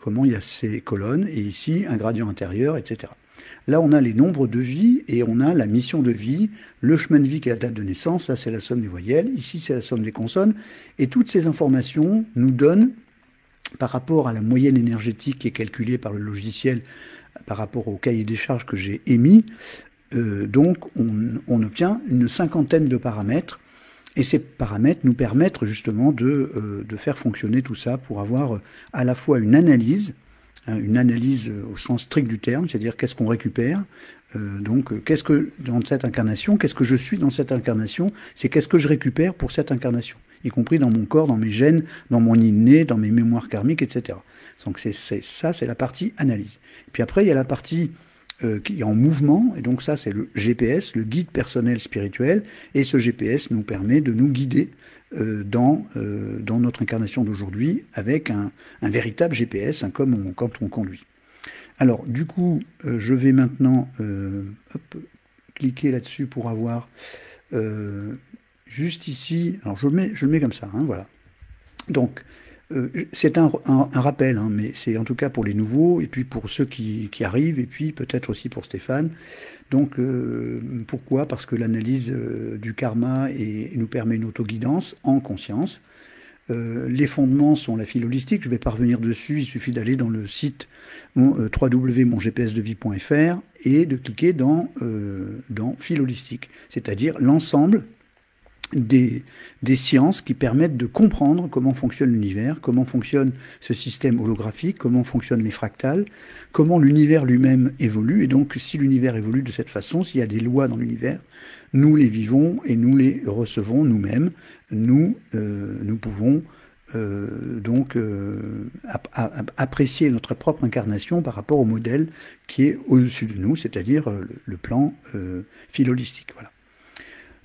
comment il y a ces colonnes, et ici, un gradient intérieur, etc. Là, on a les nombres de vie, et on a la mission de vie, le chemin de vie qui est la date de naissance, ça c'est la somme des voyelles, ici c'est la somme des consonnes, et toutes ces informations nous donnent, par rapport à la moyenne énergétique qui est calculée par le logiciel, par rapport au cahier des charges que j'ai émis, donc on obtient une cinquantaine de paramètres, et ces paramètres nous permettent justement de faire fonctionner tout ça pour avoir à la fois une analyse au sens strict du terme, c'est-à-dire qu'est-ce qu'on récupère, qu'est-ce que dans cette incarnation, qu'est-ce que je suis dans cette incarnation, c'est qu'est-ce que je récupère pour cette incarnation, y compris dans mon corps, dans mes gènes, dans mon inné, dans mes mémoires karmiques, etc. Donc c'est la partie analyse. Et puis après, il y a la partie qui est en mouvement, et donc ça c'est le GPS, le guide personnel spirituel, et ce GPS nous permet de nous guider dans notre incarnation d'aujourd'hui avec un véritable GPS, hein, comme quand on conduit. Alors du coup, je vais maintenant cliquer là-dessus pour avoir juste ici, alors je le mets comme ça, hein, voilà. Donc c'est un rappel, hein, mais c'est en tout cas pour les nouveaux, et puis pour ceux qui arrivent, et puis peut-être aussi pour Stéphane. Donc pourquoi? Parce que l'analyse du karma nous permet une autoguidance en conscience. Les fondements sont la file holistique, je ne vais pas revenir dessus, il suffit d'aller dans le site www.mongpsdevie.fr et de cliquer dans file holistique, c'est-à-dire l'ensemble des sciences qui permettent de comprendre comment fonctionne l'univers, comment fonctionne ce système holographique, comment fonctionnent les fractales, comment l'univers lui-même évolue, et donc si l'univers évolue de cette façon, s'il y a des lois dans l'univers, nous les vivons et nous les recevons nous-mêmes, nous pouvons apprécier notre propre incarnation par rapport au modèle qui est au-dessus de nous, c'est-à-dire le plan fil holistique, voilà.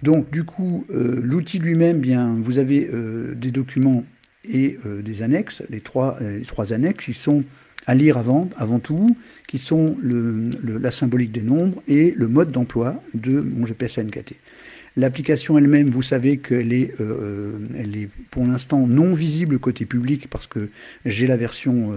Donc, du coup, l'outil lui-même, bien, vous avez des documents et des annexes. Les trois annexes, ils sont à lire avant tout, qui sont la symbolique des nombres et le mode d'emploi de mon GPS NKT. L'application elle-même, vous savez qu'elle est pour l'instant non visible côté public parce que j'ai la version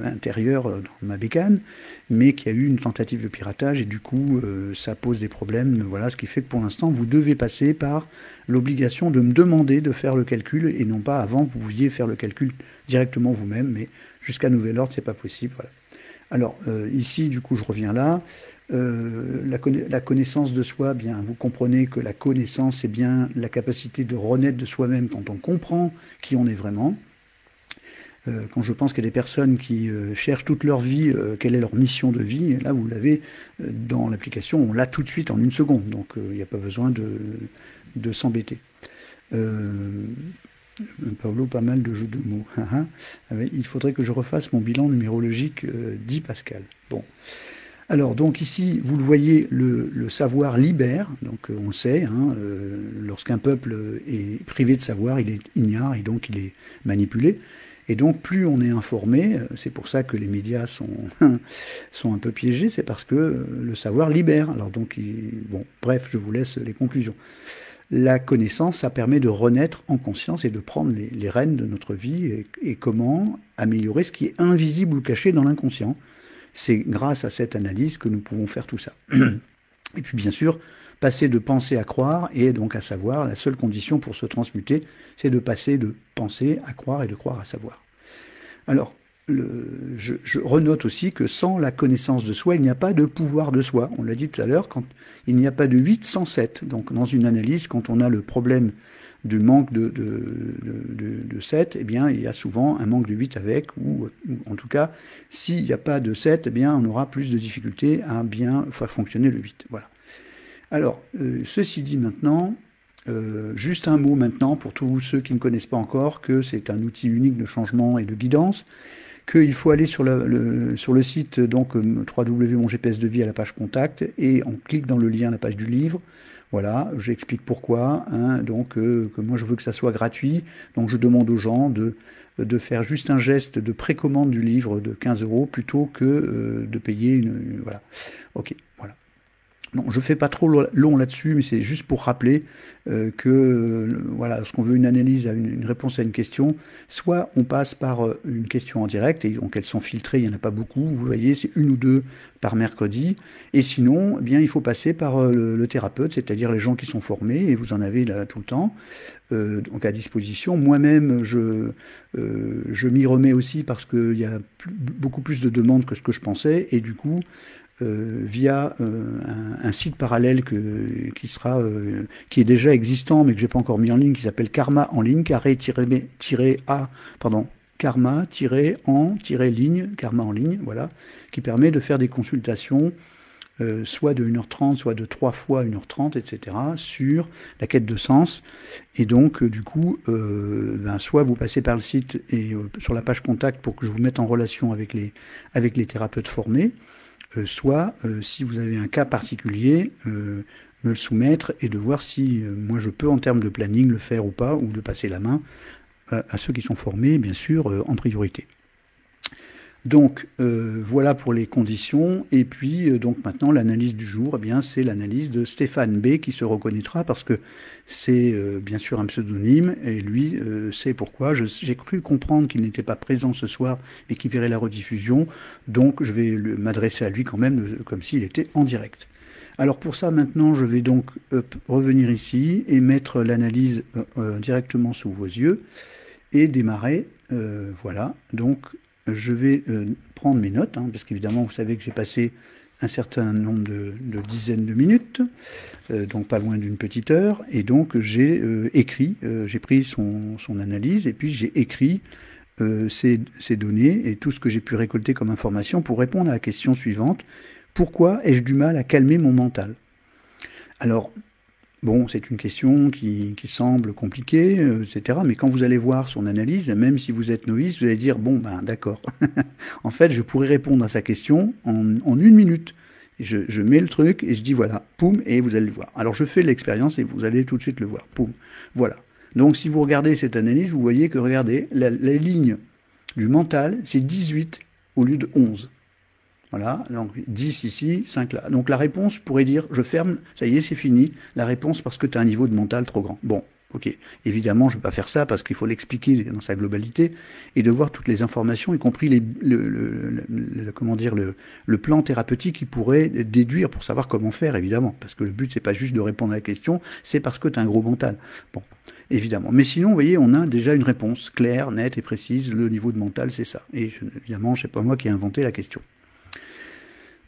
intérieure dans ma bécane, mais qu'il y a eu une tentative de piratage et du coup ça pose des problèmes. Voilà, ce qui fait que pour l'instant vous devez passer par l'obligation de me demander de faire le calcul et non pas avant vous pouviez faire le calcul directement vous-même, mais jusqu'à nouvel ordre c'est pas possible. Voilà. Alors ici du coup je reviens là. La connaissance de soi, bien, vous comprenez que la connaissance, c'est bien la capacité de renaître de soi-même quand on comprend qui on est vraiment. Quand je pense qu'il y a des personnes qui cherchent toute leur vie, quelle est leur mission de vie, là vous l'avez dans l'application, on l'a tout de suite en une seconde, donc il n'y a pas besoin de s'embêter. Paolo, pas mal de jeux de mots. Il faudrait que je refasse mon bilan numérologique, dit Pascal. Bon. Alors, donc ici, vous le voyez, le savoir libère, donc on le sait, hein, lorsqu'un peuple est privé de savoir, il est ignare et donc il est manipulé. Et donc, plus on est informé, c'est pour ça que les médias sont, sont un peu piégés, c'est parce que le savoir libère. Alors donc, bon, bref, je vous laisse les conclusions. La connaissance, ça permet de renaître en conscience et de prendre les rênes de notre vie et comment améliorer ce qui est invisible ou caché dans l'inconscient. C'est grâce à cette analyse que nous pouvons faire tout ça. Et puis bien sûr, passer de penser à croire et donc à savoir, la seule condition pour se transmuter, c'est de passer de penser à croire et de croire à savoir. Alors, je renote aussi que sans la connaissance de soi, il n'y a pas de pouvoir de soi. On l'a dit tout à l'heure, quand il n'y a pas de 8 sans 7. Donc dans une analyse, quand on a le problème du manque de 7, eh bien, il y a souvent un manque de 8 avec, ou en tout cas, s'il n'y a pas de 7, eh bien, on aura plus de difficultés à bien faire fonctionner le 8. Voilà. Alors, ceci dit maintenant, juste un mot maintenant pour tous ceux qui ne connaissent pas encore que c'est un outil unique de changement et de guidance, qu'il faut aller sur le site donc www.mongpsdevie à la page contact et on clique dans le lien à la page du livre. Voilà, j'explique pourquoi. Hein, donc que moi je veux que ça soit gratuit, donc je demande aux gens de faire juste un geste de précommande du livre de 15 € plutôt que de payer voilà. Ok, voilà. Non, je ne fais pas trop long là-dessus, mais c'est juste pour rappeler voilà, lorsqu'on veut une analyse, une réponse à une question, soit on passe par une question en direct, et donc elles sont filtrées, il n'y en a pas beaucoup, vous voyez, c'est 1 ou 2 par mercredi, et sinon, eh bien, il faut passer par le thérapeute, c'est-à-dire les gens qui sont formés, et vous en avez là tout le temps, donc à disposition. Moi-même, je m'y remets aussi parce qu'il y a beaucoup plus de demandes que ce que je pensais, et du coup, via un site parallèle qui est déjà existant mais que j'ai pas encore mis en ligne, qui s'appelle Karma en ligne, karma-en-ligne, Karma en ligne, voilà, qui permet de faire des consultations soit de 1h30, soit de 3 fois 1h30, etc., sur la quête de sens. Et donc, du coup, soit vous passez par le site et sur la page contact pour que je vous mette en relation avec les thérapeutes formés, soit, si vous avez un cas particulier, me le soumettre et de voir si moi je peux, en termes de planning, le faire ou pas, ou de passer la main à ceux qui sont formés, bien sûr, en priorité. Donc, voilà pour les conditions. Et puis, donc maintenant, l'analyse du jour, eh bien, c'est l'analyse de Stéphane B. qui se reconnaîtra parce que c'est bien sûr un pseudonyme et lui sait pourquoi. J'ai cru comprendre qu'il n'était pas présent ce soir et qu'il verrait la rediffusion. Donc, je vais m'adresser à lui quand même comme s'il était en direct. Alors pour ça, maintenant, je vais donc revenir ici et mettre l'analyse directement sous vos yeux et démarrer. Voilà, donc je vais prendre mes notes, hein, parce qu'évidemment, vous savez que j'ai passé un certain nombre de dizaines de minutes, donc pas loin d'une petite heure, et donc j'ai écrit, j'ai pris son analyse, et puis j'ai écrit ces données et tout ce que j'ai pu récolter comme information pour répondre à la question suivante: pourquoi ai-je du mal à calmer mon mental? Alors, bon, c'est une question qui semble compliquée, etc. Mais quand vous allez voir son analyse, même si vous êtes novice, vous allez dire, bon, ben d'accord. En fait, je pourrais répondre à sa question en 1 minute. Je mets le truc et je dis, voilà, poum, et vous allez le voir. Alors, je fais l'expérience et vous allez tout de suite le voir. Poum, voilà. Donc, si vous regardez cette analyse, vous voyez que, regardez, la ligne du mental, c'est 18 au lieu de 11. Voilà, donc 10 ici, 5 là. Donc la réponse pourrait dire, je ferme, ça y est, c'est fini. La réponse parce que tu as un niveau de mental trop grand. Bon, ok. Évidemment, je ne vais pas faire ça parce qu'il faut l'expliquer dans sa globalité et de voir toutes les informations, y compris comment dire, le plan thérapeutique qui pourrait déduire pour savoir comment faire, évidemment. Parce que le but, c'est pas juste de répondre à la question, c'est parce que tu as un gros mental. Bon, évidemment. Mais sinon, vous voyez, on a déjà une réponse claire, nette et précise. Le niveau de mental, c'est ça. Et évidemment, c'est pas moi qui ai inventé la question.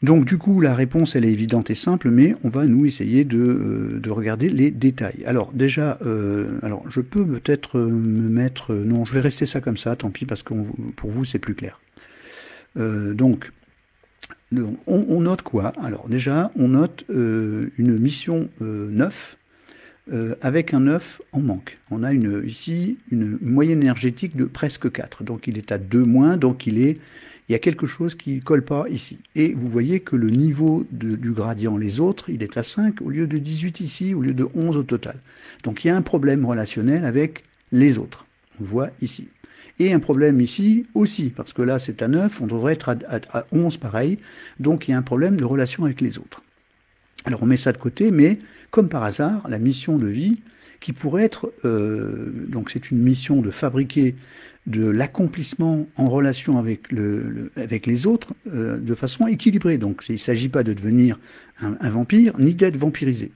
Donc du coup, la réponse, elle est évidente et simple, mais on va nous essayer de regarder les détails. Alors déjà, alors je peux peut-être me mettre... non, je vais rester ça comme ça, tant pis, parce que pour vous, c'est plus clair. Donc, on note quoi? Alors déjà, on note une mission 9, avec un 9 en manque. On a ici une moyenne énergétique de presque 4. Donc il est à 2 moins, donc il y a quelque chose qui ne colle pas ici. Et vous voyez que le niveau du gradient, les autres, il est à 5 au lieu de 18 ici, au lieu de 11 au total. Donc il y a un problème relationnel avec les autres. On le voit ici. Et un problème ici aussi, parce que là c'est à 9, on devrait être à 11 pareil. Donc il y a un problème de relation avec les autres. Alors on met ça de côté, mais comme par hasard, la mission de vie, qui pourrait être, donc c'est une mission de fabriquer de l'accomplissement en relation avec, avec les autres de façon équilibrée. Donc il ne s'agit pas de devenir un vampire, ni d'être vampirisé.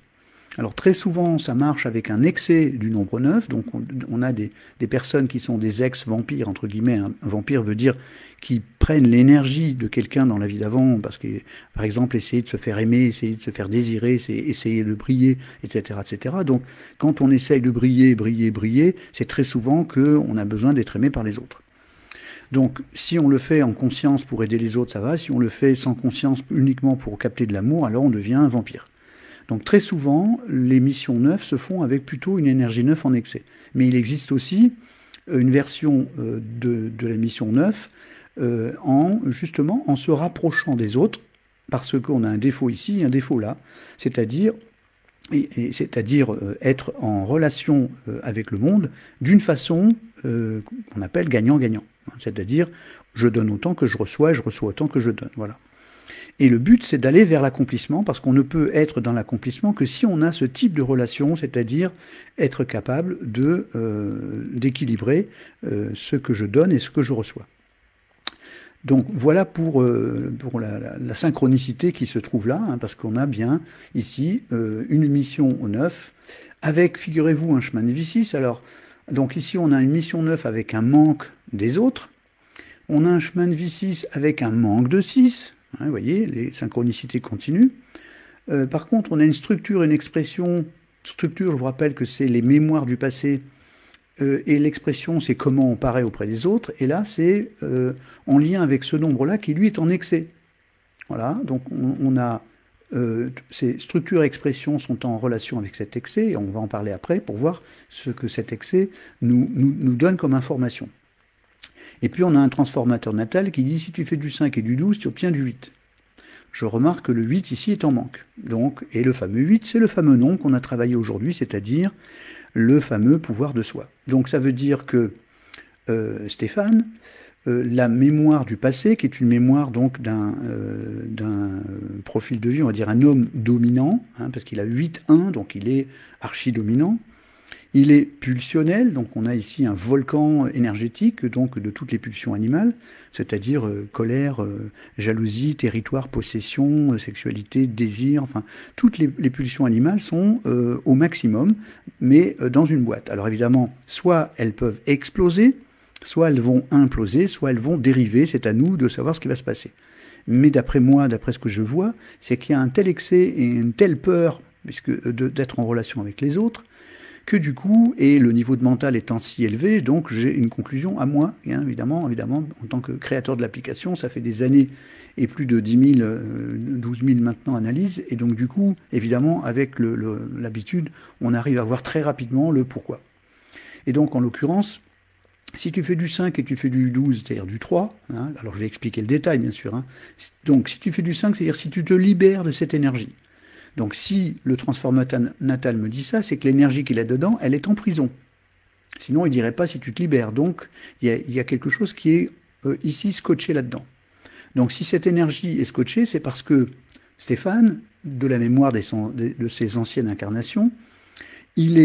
Alors très souvent, ça marche avec un excès du nombre 9, donc on a des personnes qui sont des ex-vampires, entre guillemets. Un vampire veut dire qui prennent l'énergie de quelqu'un dans la vie d'avant, parce que, par exemple, essayer de se faire aimer, essayer de se faire désirer, essayer de briller, etc., etc. Donc, quand on essaye de briller, c'est très souvent qu'on a besoin d'être aimé par les autres. Donc, si on le fait en conscience pour aider les autres, ça va. Si on le fait sans conscience uniquement pour capter de l'amour, alors on devient un vampire. Donc très souvent, les missions 9 se font avec plutôt une énergie 9 en excès. Mais il existe aussi une version de la mission 9 justement en se rapprochant des autres, parce qu'on a un défaut ici et un défaut là, c'est-à-dire être en relation avec le monde d'une façon qu'on appelle gagnant-gagnant. C'est-à-dire, je donne autant que je reçois et je reçois autant que je donne. Voilà. Et le but, c'est d'aller vers l'accomplissement, parce qu'on ne peut être dans l'accomplissement que si on a ce type de relation, c'est-à-dire être capable d'équilibrer ce que je donne et ce que je reçois. Donc voilà pour la synchronicité qui se trouve là, parce qu'on a bien ici une mission au 9, avec, figurez-vous, un chemin de vie 6. Alors, donc ici, on a une mission 9 avec un manque des autres. On a un chemin de vie 6 avec un manque de 6. Vous voyez, les synchronicités continuent. Par contre, on a une structure, une expression. Structure, je vous rappelle que c'est les mémoires du passé. Et l'expression, c'est comment on paraît auprès des autres. Et là, c'est en lien avec ce nombre-là qui, lui, est en excès. Voilà, donc on a ces structures et expressions sont en relation avec cet excès. Et on va en parler après pour voir ce que cet excès nous donne comme information. Et puis on a un transformateur natal qui dit si tu fais du 5 et du 12, tu obtiens du 8. Je remarque que le 8 ici est en manque. Donc, et le fameux 8, c'est le fameux nom qu'on a travaillé aujourd'hui, c'est-à-dire le fameux pouvoir de soi. Donc ça veut dire que Stéphane, la mémoire du passé, qui est une mémoire donc d'un profil de vie, on va dire un homme dominant, parce qu'il a 8-1, donc il est archi-dominant. Il est pulsionnel, donc on a ici un volcan énergétique donc de toutes les pulsions animales, c'est-à-dire colère, jalousie, territoire, possession, sexualité, désir, enfin toutes les pulsions animales sont au maximum, mais dans une boîte. Alors évidemment, soit elles peuvent exploser, soit elles vont imploser, soit elles vont dériver, c'est à nous de savoir ce qui va se passer. Mais d'après moi, d'après ce que je vois, c'est qu'il y a un tel excès et une telle peur d'être en relation avec les autres, que du coup, et le niveau de mental étant si élevé, donc j'ai une conclusion à moi, hein, évidemment, en tant que créateur de l'application, ça fait des années et plus de 10 000, 12 000 maintenant analyses, et donc du coup, évidemment, avec l'habitude, on arrive à voir très rapidement le pourquoi. Et donc, en l'occurrence, si tu fais du 5 et tu fais du 12, c'est-à-dire du 3, hein, alors je vais expliquer le détail, bien sûr, hein, donc si tu fais du 5, c'est-à-dire si tu te libères de cette énergie. Donc si le transformateur natal me dit ça, c'est que l'énergie qu'il a dedans, elle est en prison. Sinon, il ne dirait pas si tu te libères. Donc, il y a quelque chose qui est ici scotché là-dedans. Donc si cette énergie est scotchée, c'est parce que Stéphane, de la mémoire de ses anciennes incarnations, il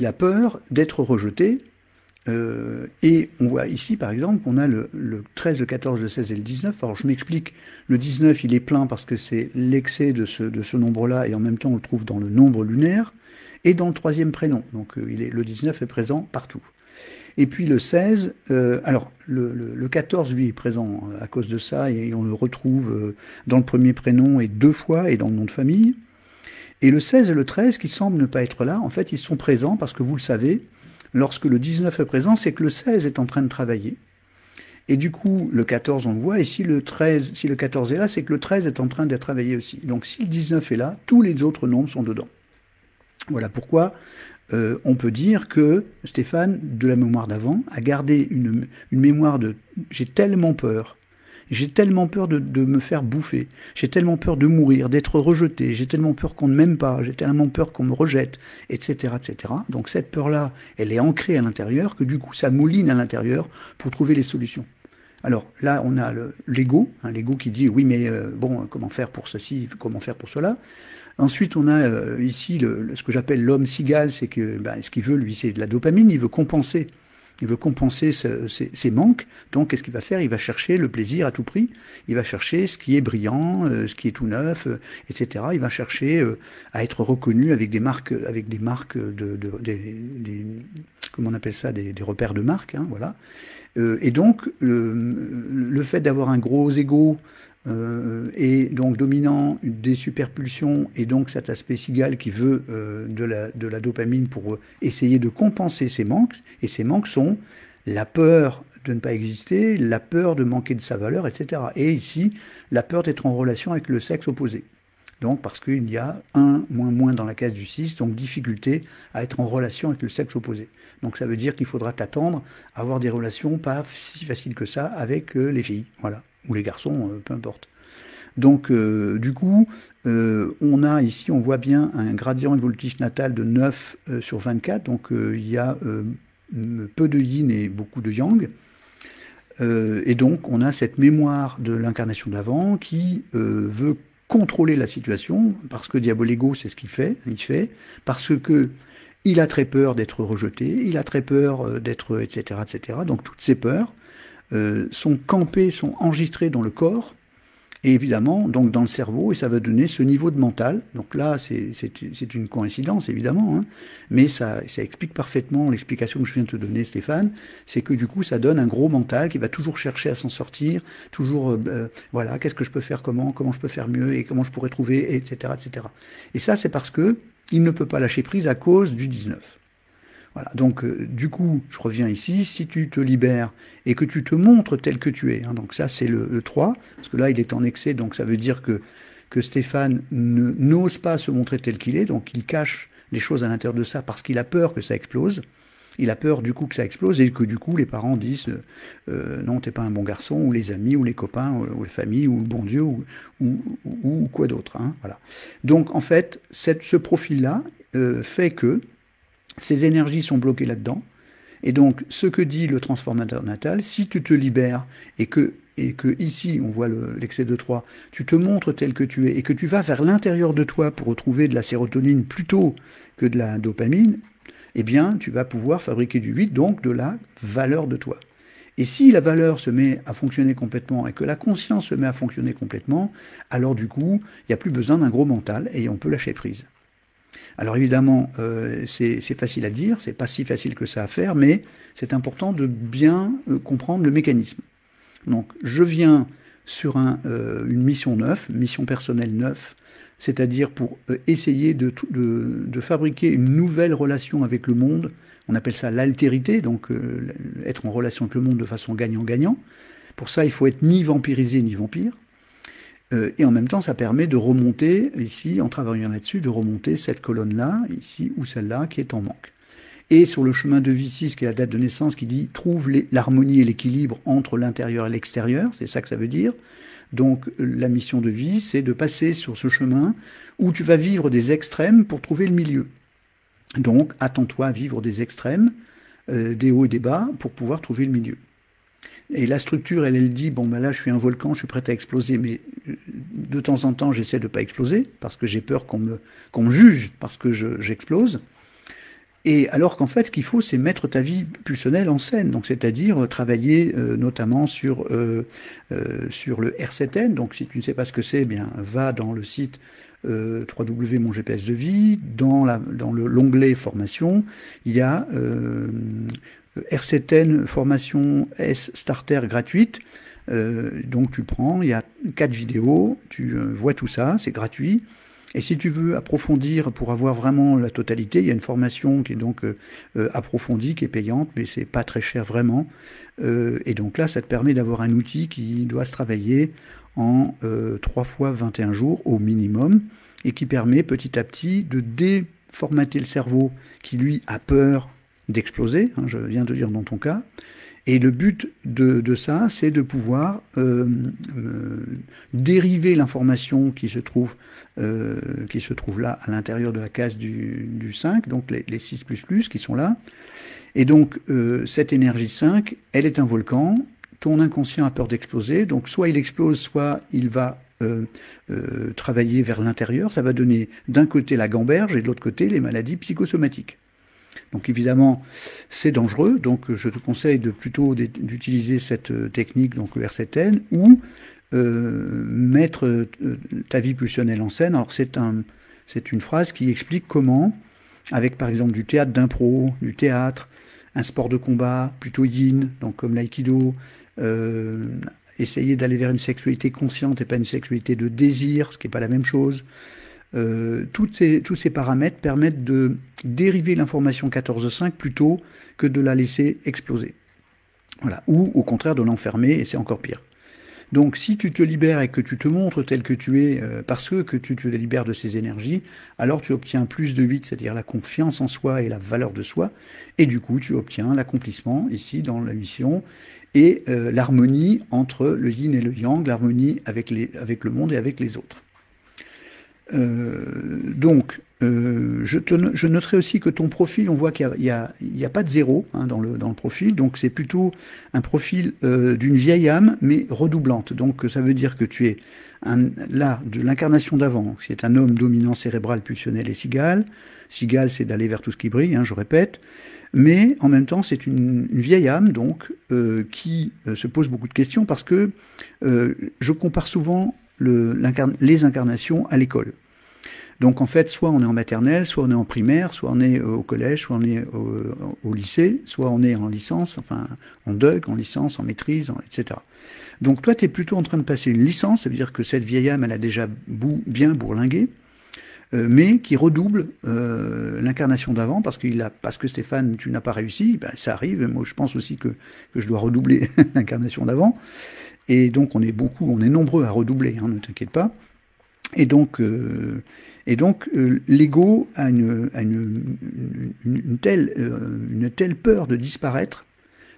a peur d'être rejeté. Et on voit ici, par exemple, qu'on a le 13, le 14, le 16 et le 19. Alors, je m'explique, le 19, il est plein parce que c'est l'excès de ce nombre-là, et en même temps, on le trouve dans le nombre lunaire, et dans le troisième prénom. Donc, le 19 est présent partout. Et puis, le 16, alors, le 14, lui, est présent à cause de ça, et on le retrouve dans le premier prénom et 2 fois, et dans le nom de famille. Et le 16 et le 13, qui semblent ne pas être là, en fait, ils sont présents parce que, vous le savez, lorsque le 19 est présent, c'est que le 16 est en train de travailler. Et du coup, le 14, on le voit, et si le 14 est là, c'est que le 13 est en train de travailler aussi. Donc si le 19 est là, tous les autres nombres sont dedans. Voilà pourquoi on peut dire que Stéphane, de la mémoire d'avant, a gardé une mémoire de « j'ai tellement peur ». J'ai tellement peur de me faire bouffer, j'ai tellement peur de mourir, d'être rejeté, j'ai tellement peur qu'on ne m'aime pas, j'ai tellement peur qu'on me rejette, etc., etc. Donc cette peur-là, elle est ancrée à l'intérieur, que du coup ça mouline à l'intérieur pour trouver les solutions. Alors là, on a l'ego, l'ego qui dit oui, mais bon, comment faire pour ceci, comment faire pour cela. Ensuite, on a ici ce que j'appelle l'homme cigale, c'est que ce qu'il veut, lui, c'est de la dopamine, il veut compenser. Il veut compenser ses manques. Donc, qu'est-ce qu'il va faire? Il va chercher le plaisir à tout prix. Il va chercher ce qui est brillant, ce qui est tout neuf, etc. Il va chercher à être reconnu avec des marques, comment on appelle ça, des repères de marque, hein, voilà. Et donc, le fait d'avoir un gros ego et donc dominant des superpulsions et donc cet aspect cigale qui veut de la dopamine pour essayer de compenser ses manques, et ces manques sont la peur de ne pas exister, la peur de manquer de sa valeur, etc. Et ici, la peur d'être en relation avec le sexe opposé. Donc parce qu'il y a un moins dans la case du 6, donc difficulté à être en relation avec le sexe opposé. Donc ça veut dire qu'il faudra t'attendre à avoir des relations pas si faciles que ça avec les filles, voilà, ou les garçons, peu importe. Donc du coup, on a ici, on voit bien un gradient évolutif natal de 9 sur 24, donc il y a peu de yin et beaucoup de yang. Et donc on a cette mémoire de l'incarnation d'avant qui veut contrôler la situation, parce que Diabolego, c'est ce qu'il fait, parce que il a très peur d'être rejeté, il a très peur d'être, etc., etc. Donc toutes ces peurs sont campées, sont enregistrées dans le corps, et évidemment, donc dans le cerveau, et ça va donner ce niveau de mental. Donc là, c'est une coïncidence, évidemment, hein, mais ça explique parfaitement l'explication que je viens de te donner, Stéphane, c'est que du coup, ça donne un gros mental qui va toujours chercher à s'en sortir, toujours, voilà, qu'est-ce que je peux faire, comment je peux faire mieux, et comment je pourrais trouver, etc., etc. Et ça, c'est parce que il ne peut pas lâcher prise à cause du 19. Voilà, donc du coup, je reviens ici, si tu te libères et que tu te montres tel que tu es, hein, donc ça c'est le 3, parce que là il est en excès, donc ça veut dire que Stéphane n'ose pas se montrer tel qu'il est, donc il cache les choses à l'intérieur de ça parce qu'il a peur que ça explose, il a peur du coup que ça explose et que du coup les parents disent non, t'es pas un bon garçon, ou les amis, ou les copains, ou les familles, ou le bon Dieu, ou quoi d'autre, hein, voilà. Donc en fait, ce profil-là fait que ces énergies sont bloquées là-dedans. Et donc, ce que dit le transformateur natal, si tu te libères et que ici, on voit l'excès de 3, tu te montres tel que tu es et que tu vas vers l'intérieur de toi pour retrouver de la sérotonine plutôt que de la dopamine, eh bien, tu vas pouvoir fabriquer du 8, donc de la valeur de toi. Et si la valeur se met à fonctionner complètement et que la conscience se met à fonctionner complètement, alors du coup, il n'y a plus besoin d'un gros mental et on peut lâcher prise. Alors évidemment, c'est facile à dire, c'est pas si facile que ça à faire, mais c'est important de bien comprendre le mécanisme. Donc je viens sur une mission 9, mission personnelle 9, c'est-à-dire pour essayer de fabriquer une nouvelle relation avec le monde. On appelle ça l'altérité, donc être en relation avec le monde de façon gagnant-gagnant. Pour ça, il faut être ni vampirisé ni vampire. Et en même temps, ça permet de remonter, ici, en travaillant là-dessus, de remonter cette colonne-là, ici, ou celle-là, qui est en manque. Et sur le chemin de vie 6, qui est la date de naissance, qui dit « trouve l'harmonie et l'équilibre entre l'intérieur et l'extérieur », c'est ça que ça veut dire. Donc, la mission de vie, c'est de passer sur ce chemin où tu vas vivre des extrêmes pour trouver le milieu. Donc, attends-toi à vivre des extrêmes, des hauts et des bas, pour pouvoir trouver le milieu. Et la structure, elle dit, bon, ben là, je suis un volcan, je suis prêt à exploser, mais de temps en temps, j'essaie de ne pas exploser, parce que j'ai peur qu'on me juge parce que j'explose. Et alors qu'en fait, ce qu'il faut, c'est mettre ta vie pulsionnelle en scène, donc c'est-à-dire travailler notamment sur le R7N. Donc, si tu ne sais pas ce que c'est, eh bien, va dans le site www mon GPS de vie, dans l'onglet formation, il y a R7N formation S starter gratuite. Donc tu prends, il y a 4 vidéos, tu vois tout ça, c'est gratuit. Et si tu veux approfondir pour avoir vraiment la totalité, il y a une formation qui est donc approfondie, qui est payante, mais c'est pas très cher vraiment. Et donc là, ça te permet d'avoir un outil qui doit se travailler en 3 fois 21 jours au minimum, et qui permet petit à petit de formater le cerveau qui, lui, a peur d'exploser, hein, je viens de dire dans ton cas. Et le but de ça, c'est de pouvoir dériver l'information qui se trouve là à l'intérieur de la case du 5, donc les 6++, qui sont là. Et donc, cette énergie 5, elle est un volcan. Ton inconscient a peur d'exploser. Donc, soit il explose, soit il va travailler vers l'intérieur. Ça va donner d'un côté la gamberge et de l'autre côté les maladies psychosomatiques. Donc évidemment, c'est dangereux, donc je te conseille plutôt d'utiliser cette technique, donc le R7N, ou mettre ta vie pulsionnelle en scène. Alors c'est une phrase qui explique comment, avec par exemple du théâtre d'impro, du théâtre, un sport de combat plutôt yin, donc comme l'aïkido, essayer d'aller vers une sexualité consciente et pas une sexualité de désir, ce qui n'est pas la même chose. Tous ces paramètres permettent de dériver l'information 14.5 plutôt que de la laisser exploser. Voilà. Ou au contraire de l'enfermer, et c'est encore pire. Donc si tu te libères et que tu te montres tel que tu es, parce que tu te libères de ces énergies, alors tu obtiens plus de 8, c'est-à-dire la confiance en soi et la valeur de soi, et du coup tu obtiens l'accomplissement ici dans la mission, et l'harmonie entre le yin et le yang, l'harmonie avec le monde et avec les autres. Donc, je noterai aussi que ton profil, on voit qu'il n'y a pas de zéro hein, dans le profil, donc c'est plutôt un profil d'une vieille âme, mais redoublante. Donc ça veut dire que tu es là, de l'incarnation d'avant, c'est un homme dominant cérébral, pulsionnel et cigale. Cigale, c'est d'aller vers tout ce qui brille, hein, je répète. Mais en même temps, c'est une vieille âme donc qui se pose beaucoup de questions parce que je compare souvent les incarnations à l'école. Donc en fait, soit on est en maternelle, soit on est en primaire, soit on est au collège, soit on est au lycée, soit on est en licence, enfin en DEUG, en licence, en maîtrise, etc. Donc toi, tu es plutôt en train de passer une licence, ça veut dire que cette vieille âme, elle a déjà bien bourlingué, mais qui redouble l'incarnation d'avant, parce que Stéphane, tu n'as pas réussi, ben, ça arrive, moi je pense aussi que je dois redoubler l'incarnation d'avant. Et donc on est nombreux à redoubler, hein, ne t'inquiète pas. Et donc l'ego a une telle peur de disparaître,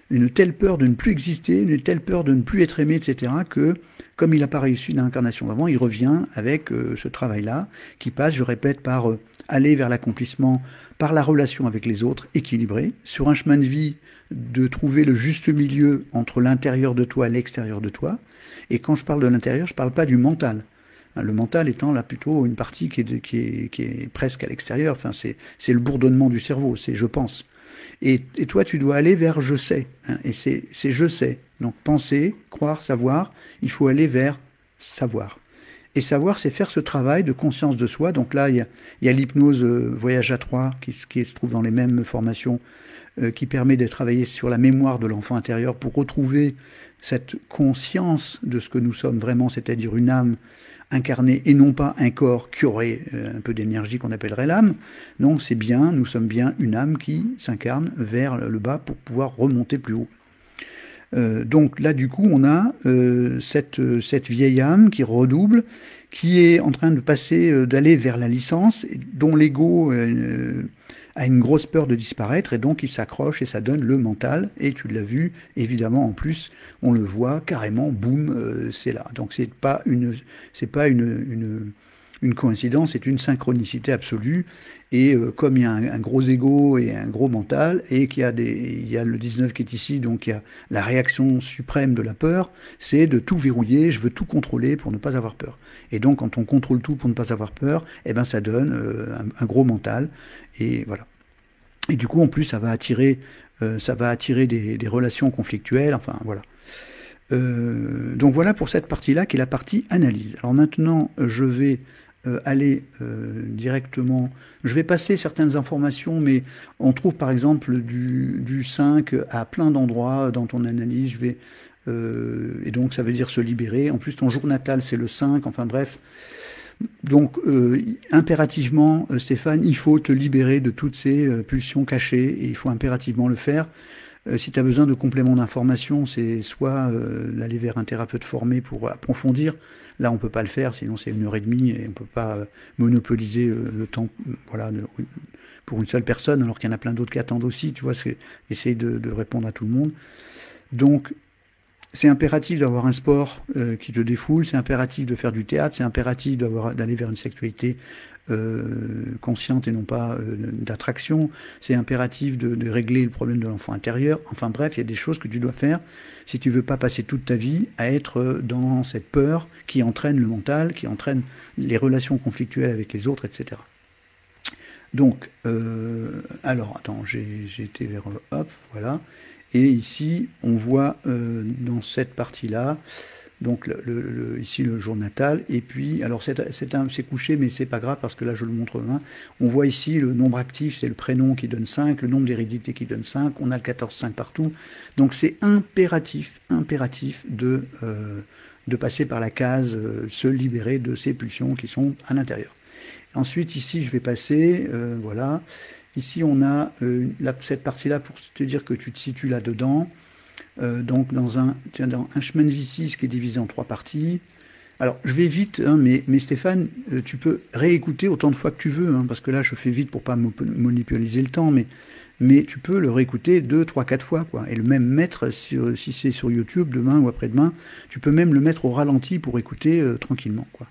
une telle peur de ne plus exister, une telle peur de ne plus être aimé, etc., que comme il n'a pas réussi l'incarnation d'avant, il revient avec ce travail-là, qui passe, je répète, par aller vers l'accomplissement, par la relation avec les autres équilibrée, sur un chemin de vie, de trouver le juste milieu entre l'intérieur de toi et l'extérieur de toi. Et quand je parle de l'intérieur, je ne parle pas du mental. Le mental étant là plutôt une partie qui est presque à l'extérieur. Enfin, c'est le bourdonnement du cerveau, c'est je pense. Et toi, tu dois aller vers je sais. Hein, et c'est je sais. Donc penser, croire, savoir, il faut aller vers savoir. Et savoir, c'est faire ce travail de conscience de soi. Donc là, il y a l'hypnose voyage à 3 qui se trouve dans les mêmes formations, qui permet de travailler sur la mémoire de l'enfant intérieur pour retrouver cette conscience de ce que nous sommes vraiment, c'est-à-dire une âme incarnée et non pas un corps qui aurait un peu d'énergie qu'on appellerait l'âme. Non, nous sommes bien une âme qui s'incarne vers le bas pour pouvoir remonter plus haut. Donc là, du coup, on a cette vieille âme qui redouble, qui est en train de passer, d'aller vers la licence, dont l'ego a une grosse peur de disparaître, et donc il s'accroche et ça donne le mental. Et tu l'as vu, évidemment, en plus, on le voit carrément, boum, c'est là. Donc c'est pas une coïncidence, c'est une synchronicité absolue. Et comme il y a un gros ego et un gros mental, et qu'il y a il y a le 19 qui est ici, donc il y a la réaction suprême de la peur, c'est de tout verrouiller, je veux tout contrôler pour ne pas avoir peur. Et donc quand on contrôle tout pour ne pas avoir peur, eh ben ça donne un gros mental, et voilà. Et du coup en plus ça va attirer des relations conflictuelles, enfin voilà. Donc voilà pour cette partie-là qui est la partie analyse. Alors maintenant je vais aller directement, je vais passer certaines informations, mais on trouve par exemple du 5 à plein d'endroits dans ton analyse, et donc ça veut dire se libérer. En plus ton jour natal c'est le 5, enfin bref. Donc impérativement Stéphane, il faut te libérer de toutes ces pulsions cachées, et il faut impérativement le faire. Si tu as besoin de compléments d'information, c'est soit d'aller vers un thérapeute formé pour approfondir. Là, on peut pas le faire, sinon c'est 1 heure et demie et on peut pas monopoliser le temps, voilà, pour une seule personne, alors qu'il y en a plein d'autres qui attendent aussi. Tu vois, c'est essayer de répondre à tout le monde. Donc, c'est impératif d'avoir un sport qui te défoule, c'est impératif de faire du théâtre, c'est impératif d'aller vers une sexualité consciente et non pas d'attraction, c'est impératif de régler le problème de l'enfant intérieur. Enfin bref, il y a des choses que tu dois faire si tu veux pas passer toute ta vie à être dans cette peur qui entraîne le mental, qui entraîne les relations conflictuelles avec les autres, etc. Donc, alors, attends, j'ai été vers hop, voilà. Et ici, on voit dans cette partie-là, donc ici le jour natal, et puis, alors c'est couché, mais c'est pas grave parce que là je le montre main. On voit ici le nombre actif, c'est le prénom qui donne 5, le nombre d'hérédité qui donne 5, on a le 14-5 partout. Donc c'est impératif de passer par la case se libérer de ces pulsions qui sont à l'intérieur. Ensuite, ici, je vais passer, voilà. Ici, on a cette partie-là pour te dire que tu te situes là-dedans. Donc, tu as dans un chemin de vie 6 qui est divisé en 3 parties. Alors, je vais vite, hein, mais Stéphane, tu peux réécouter autant de fois que tu veux, hein, parce que là, je fais vite pour pas monopoliser le temps, mais tu peux le réécouter 2, 3, 4 fois, quoi. Et le même mettre, si c'est sur YouTube, demain ou après-demain, tu peux même le mettre au ralenti pour écouter tranquillement, quoi.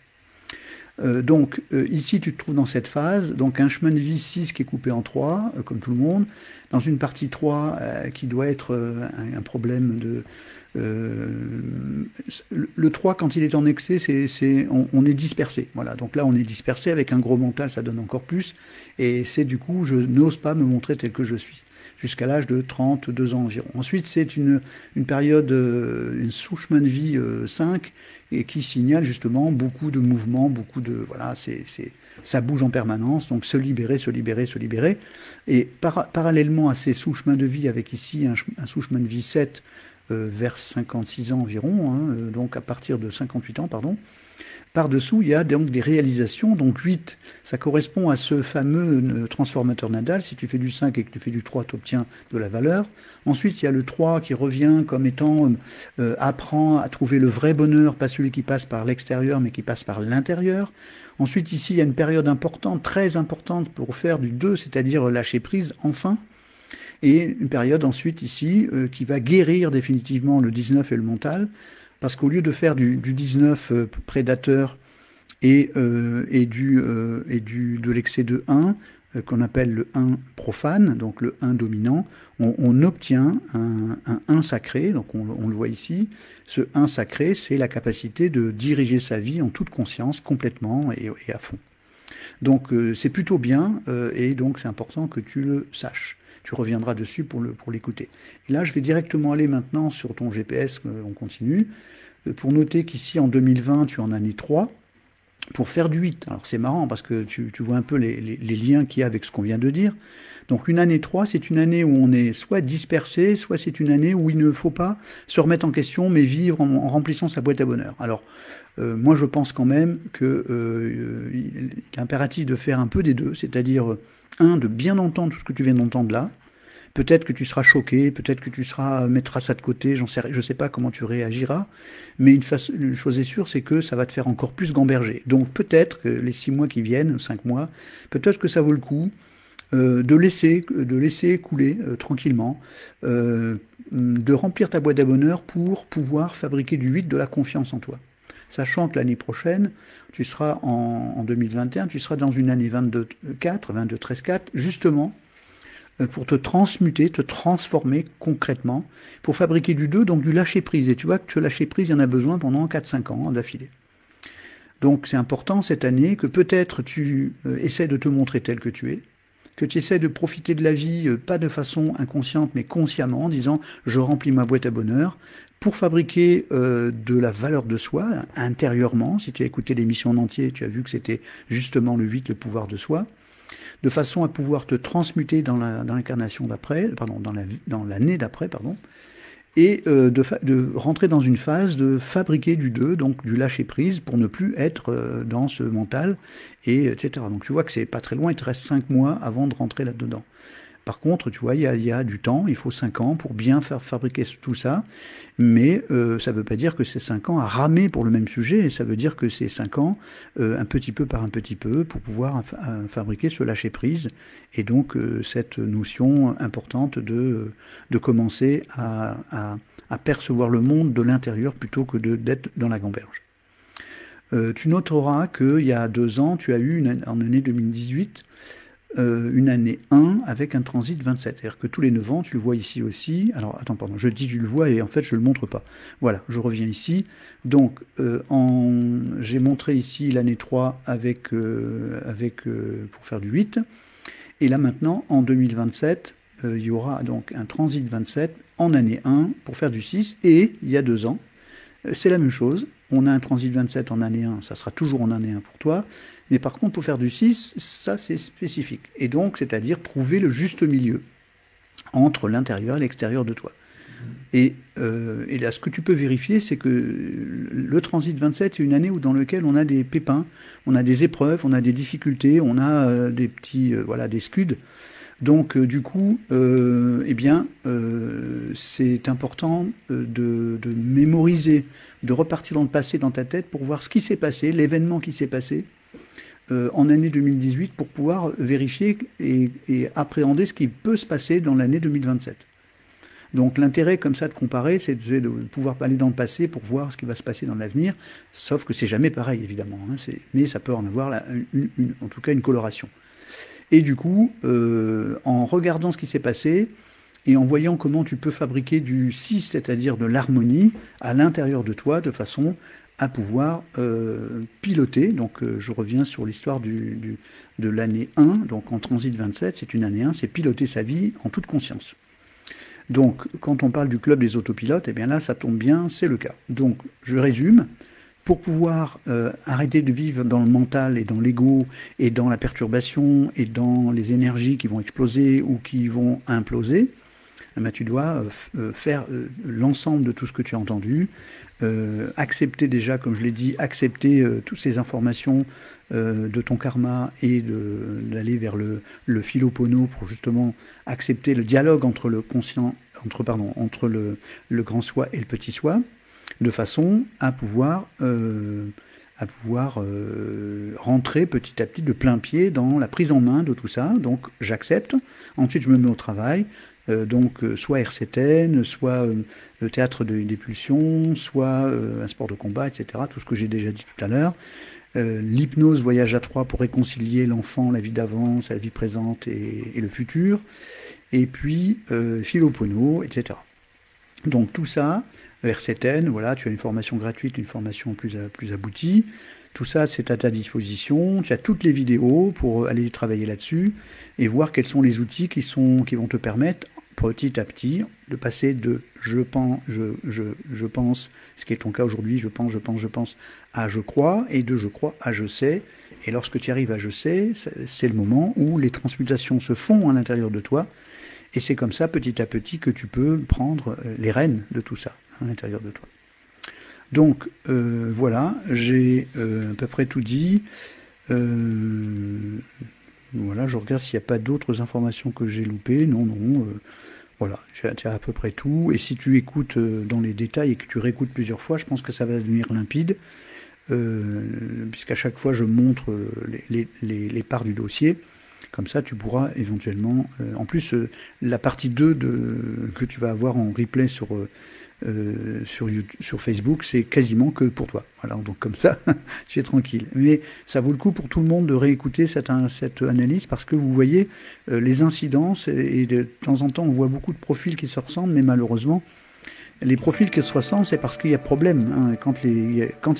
Donc, ici, tu te trouves dans cette phase, donc un chemin de vie 6 qui est coupé en 3, comme tout le monde, dans une partie 3 qui doit être un problème de... le 3, quand il est en excès, on est dispersé. Voilà, donc là, on est dispersé avec un gros mental, ça donne encore plus, et c'est du coup, je n'ose pas me montrer tel que je suis, jusqu'à l'âge de 32 ans environ. Ensuite, c'est une période, une sous-chemin de vie 5, et qui signale justement beaucoup de mouvements, beaucoup de... Voilà, ça bouge en permanence, donc se libérer, se libérer, se libérer. Et parallèlement à ces sous-chemins de vie, avec ici un sous-chemin de vie 7 vers 56 ans environ, hein, donc à partir de 58 ans, pardon, par-dessous, il y a donc des réalisations. Donc 8, ça correspond à ce fameux transformateur Nadal. Si tu fais du 5 et que tu fais du 3, tu obtiens de la valeur. Ensuite, il y a le 3 qui revient comme étant apprend à trouver le vrai bonheur, pas celui qui passe par l'extérieur, mais qui passe par l'intérieur. Ensuite, ici, il y a une période importante, très importante pour faire du 2, c'est-à-dire lâcher prise, enfin. Et une période ensuite ici qui va guérir définitivement le 19 et le mental. Parce qu'au lieu de faire du 19 prédateur et de l'excès de 1, qu'on appelle le 1 profane, donc le 1 dominant, on obtient un 1 sacré, donc on le voit ici. Ce 1 sacré, c'est la capacité de diriger sa vie en toute conscience, complètement et à fond. Donc c'est plutôt bien, et donc c'est important que tu le saches. Tu reviendras dessus pour l'écouter. Et là, je vais directement aller maintenant sur ton GPS, on continue, pour noter qu'ici, en 2020, tu es en année 3, pour faire du 8. Alors, c'est marrant, parce que tu vois un peu les liens qu'il y a avec ce qu'on vient de dire. Donc, une année 3, c'est une année où on est soit dispersé, soit c'est une année où il ne faut pas se remettre en question, mais vivre en remplissant sa boîte à bonheur. Alors, moi, je pense quand même qu'il est impératif de faire un peu des deux, c'est-à-dire, de bien entendre tout ce que tu viens d'entendre là. Peut-être que tu seras choqué, peut-être que tu mettras ça de côté, je ne sais pas comment tu réagiras, mais une chose est sûre, c'est que ça va te faire encore plus gamberger. Donc peut-être que les 6 mois qui viennent, 5 mois, peut-être que ça vaut le coup de laisser couler tranquillement, de remplir ta boîte à bonheur pour pouvoir fabriquer du 8, de la confiance en toi. Sachant que l'année prochaine, tu seras en 2021, tu seras dans une année 22-13-4, justement, pour te transmuter, te transformer concrètement, pour fabriquer du 2, donc du lâcher-prise. Et tu vois que ce lâcher-prise, il y en a besoin pendant 4-5 ans d'affilée. Donc c'est important cette année que peut-être tu essaies de te montrer tel que tu es, que tu essaies de profiter de la vie, pas de façon inconsciente, mais consciemment, en disant « je remplis ma boîte à bonheur », pour fabriquer de la valeur de soi, intérieurement. Si tu as écouté l'émission en entier, tu as vu que c'était justement le 8, le pouvoir de soi, de façon à pouvoir te transmuter dans l'incarnation d'après, pardon, dans l'année d'après, pardon, et de rentrer dans une phase de fabriquer du 2, donc du lâcher-prise, pour ne plus être dans ce mental, et etc. Donc tu vois que c'est pas très loin, il te reste 5 mois avant de rentrer là-dedans. Par contre, tu vois, il y a du temps, il faut 5 ans pour bien faire fabriquer tout ça, mais ça ne veut pas dire que c'est 5 ans à ramer pour le même sujet, ça veut dire que c'est 5 ans, un petit peu par un petit peu, pour pouvoir fabriquer ce lâcher-prise, et donc cette notion importante de commencer à percevoir le monde de l'intérieur plutôt que d'être dans la gamberge. Tu noteras qu'il y a 2 ans, tu as eu, en année 2018, une année 1 avec un transit 27. C'est-à-dire que tous les 9 ans, tu le vois ici aussi. Alors, attends, pardon, je dis tu le vois et en fait, je ne le montre pas. Voilà, je reviens ici. Donc, j'ai montré ici l'année 3 pour faire du 8. Et là, maintenant, en 2027, il y aura donc un transit 27 en année 1 pour faire du 6. Et il y a 2 ans, c'est la même chose. On a un transit 27 en année 1, ça sera toujours en année 1 pour toi. Mais par contre, pour faire du 6, ça c'est spécifique. Et donc, c'est-à-dire trouver le juste milieu entre l'intérieur et l'extérieur de toi. Et là, ce que tu peux vérifier, c'est que le transit 27, c'est une année dans laquelle on a des pépins, on a des épreuves, on a des difficultés, on a des petits, des scuds. Donc, du coup, c'est important de mémoriser, de repartir dans le passé dans ta tête pour voir ce qui s'est passé, l'événement qui s'est passé en année 2018 pour pouvoir vérifier et appréhender ce qui peut se passer dans l'année 2027. Donc l'intérêt comme ça de comparer, c'est de pouvoir aller dans le passé pour voir ce qui va se passer dans l'avenir, sauf que c'est jamais pareil évidemment, hein, mais ça peut en avoir en tout cas une coloration. Et du coup, en regardant ce qui s'est passé, et en voyant comment tu peux fabriquer du 6, c'est-à-dire de l'harmonie, à l'intérieur de toi, de façon à pouvoir piloter. Donc je reviens sur l'histoire de l'année 1, donc en transit 27, c'est une année 1, c'est piloter sa vie en toute conscience. Donc quand on parle du club des autopilotes, eh bien là ça tombe bien, c'est le cas. Donc je résume, pour pouvoir arrêter de vivre dans le mental et dans l'ego et dans la perturbation et dans les énergies qui vont exploser ou qui vont imploser, eh bien, tu dois faire l'ensemble de tout ce que tu as entendu, accepter déjà, comme je l'ai dit, accepter toutes ces informations de ton karma et d'aller vers le philopono pour justement accepter le dialogue entre le conscient, entre le grand soi et le petit soi, de façon à pouvoir rentrer petit à petit de plein pied dans la prise en main de tout ça. Donc j'accepte, ensuite je me mets au travail, soit RCTN, soit le théâtre des pulsions, soit un sport de combat, etc. Tout ce que j'ai déjà dit tout à l'heure. L'hypnose voyage à 3 pour réconcilier l'enfant, la vie d'avance, la vie présente et le futur. Et puis Philopono, etc. Donc tout ça, RCTN, voilà, tu as une formation gratuite, une formation plus aboutie. Tout ça, c'est à ta disposition. Tu as toutes les vidéos pour aller travailler là-dessus et voir quels sont les outils qui vont te permettre petit à petit de passer de je pense, ce qui est ton cas aujourd'hui, je pense, à je crois, et de je crois à je sais. Et lorsque tu arrives à je sais, c'est le moment où les transmutations se font à l'intérieur de toi. Et c'est comme ça, petit à petit, que tu peux prendre les rênes de tout ça à l'intérieur de toi. Donc, voilà, j'ai à peu près tout dit. Voilà, je regarde s'il n'y a pas d'autres informations que j'ai loupées. Non, voilà, j'ai à peu près tout. Et si tu écoutes dans les détails et que tu réécoutes plusieurs fois, je pense que ça va devenir limpide. Puisqu'à chaque fois, je montre les parts du dossier. Comme ça, tu pourras éventuellement... en plus, la partie 2 que tu vas avoir en replay sur Facebook, c'est quasiment que pour toi. Voilà, donc comme ça, tu es tranquille. Mais ça vaut le coup pour tout le monde de réécouter cette analyse parce que vous voyez les incidences et de temps en temps, on voit beaucoup de profils qui se ressemblent, mais malheureusement, les profils qui se ressemblent, c'est parce qu'il y a problème. Hein. Quand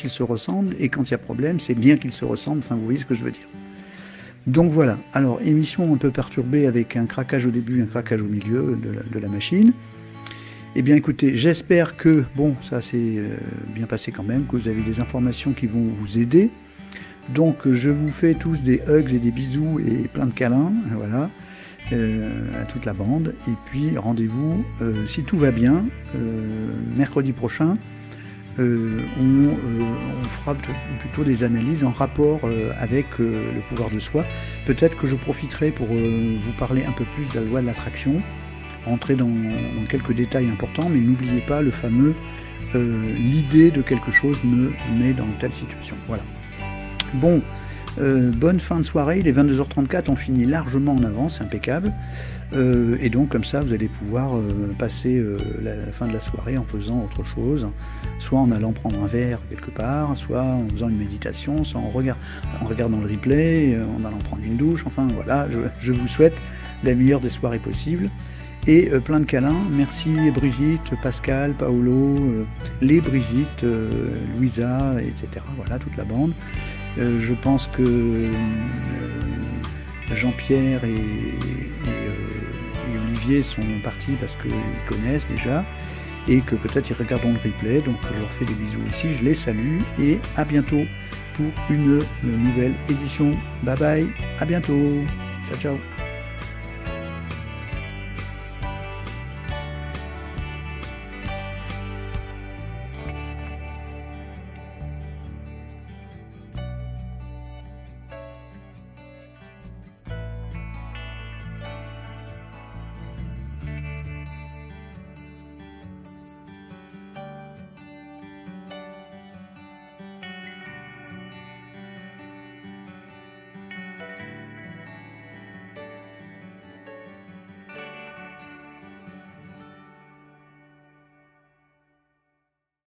ils se ressemblent et quand il y a problème, c'est bien qu'ils se ressemblent. Enfin, vous voyez ce que je veux dire. Donc voilà, alors émission un peu perturbée avec un craquage au début, un craquage au milieu de la machine. Eh bien écoutez, j'espère que, bon, ça s'est bien passé quand même, que vous avez des informations qui vont vous aider. Donc je vous fais tous des hugs et des bisous et plein de câlins, voilà, à toute la bande. Et puis rendez-vous, si tout va bien, mercredi prochain, on fera plutôt des analyses en rapport avec le pouvoir de soi. Peut-être que je profiterai pour vous parler un peu plus de la loi de l'attraction, entrer dans quelques détails importants, mais n'oubliez pas le fameux l'idée de quelque chose me met dans telle situation. Voilà. Bon, bonne fin de soirée, il est 22h34, on finit largement en avance, impeccable. Et donc comme ça vous allez pouvoir passer la fin de la soirée en faisant autre chose, soit en allant prendre un verre quelque part, soit en faisant une méditation, soit en regardant le replay, en allant prendre une douche, enfin voilà, je vous souhaite la meilleure des soirées possibles. Et plein de câlins, merci Brigitte, Pascal, Paolo, les Brigitte, Louisa, etc. Voilà, toute la bande. Je pense que Jean-Pierre et Olivier sont partis parce qu'ils connaissent déjà et que peut-être ils regarderont le replay, donc je leur fais des bisous ici, je les salue et à bientôt pour une nouvelle édition. Bye bye, à bientôt, ciao ciao.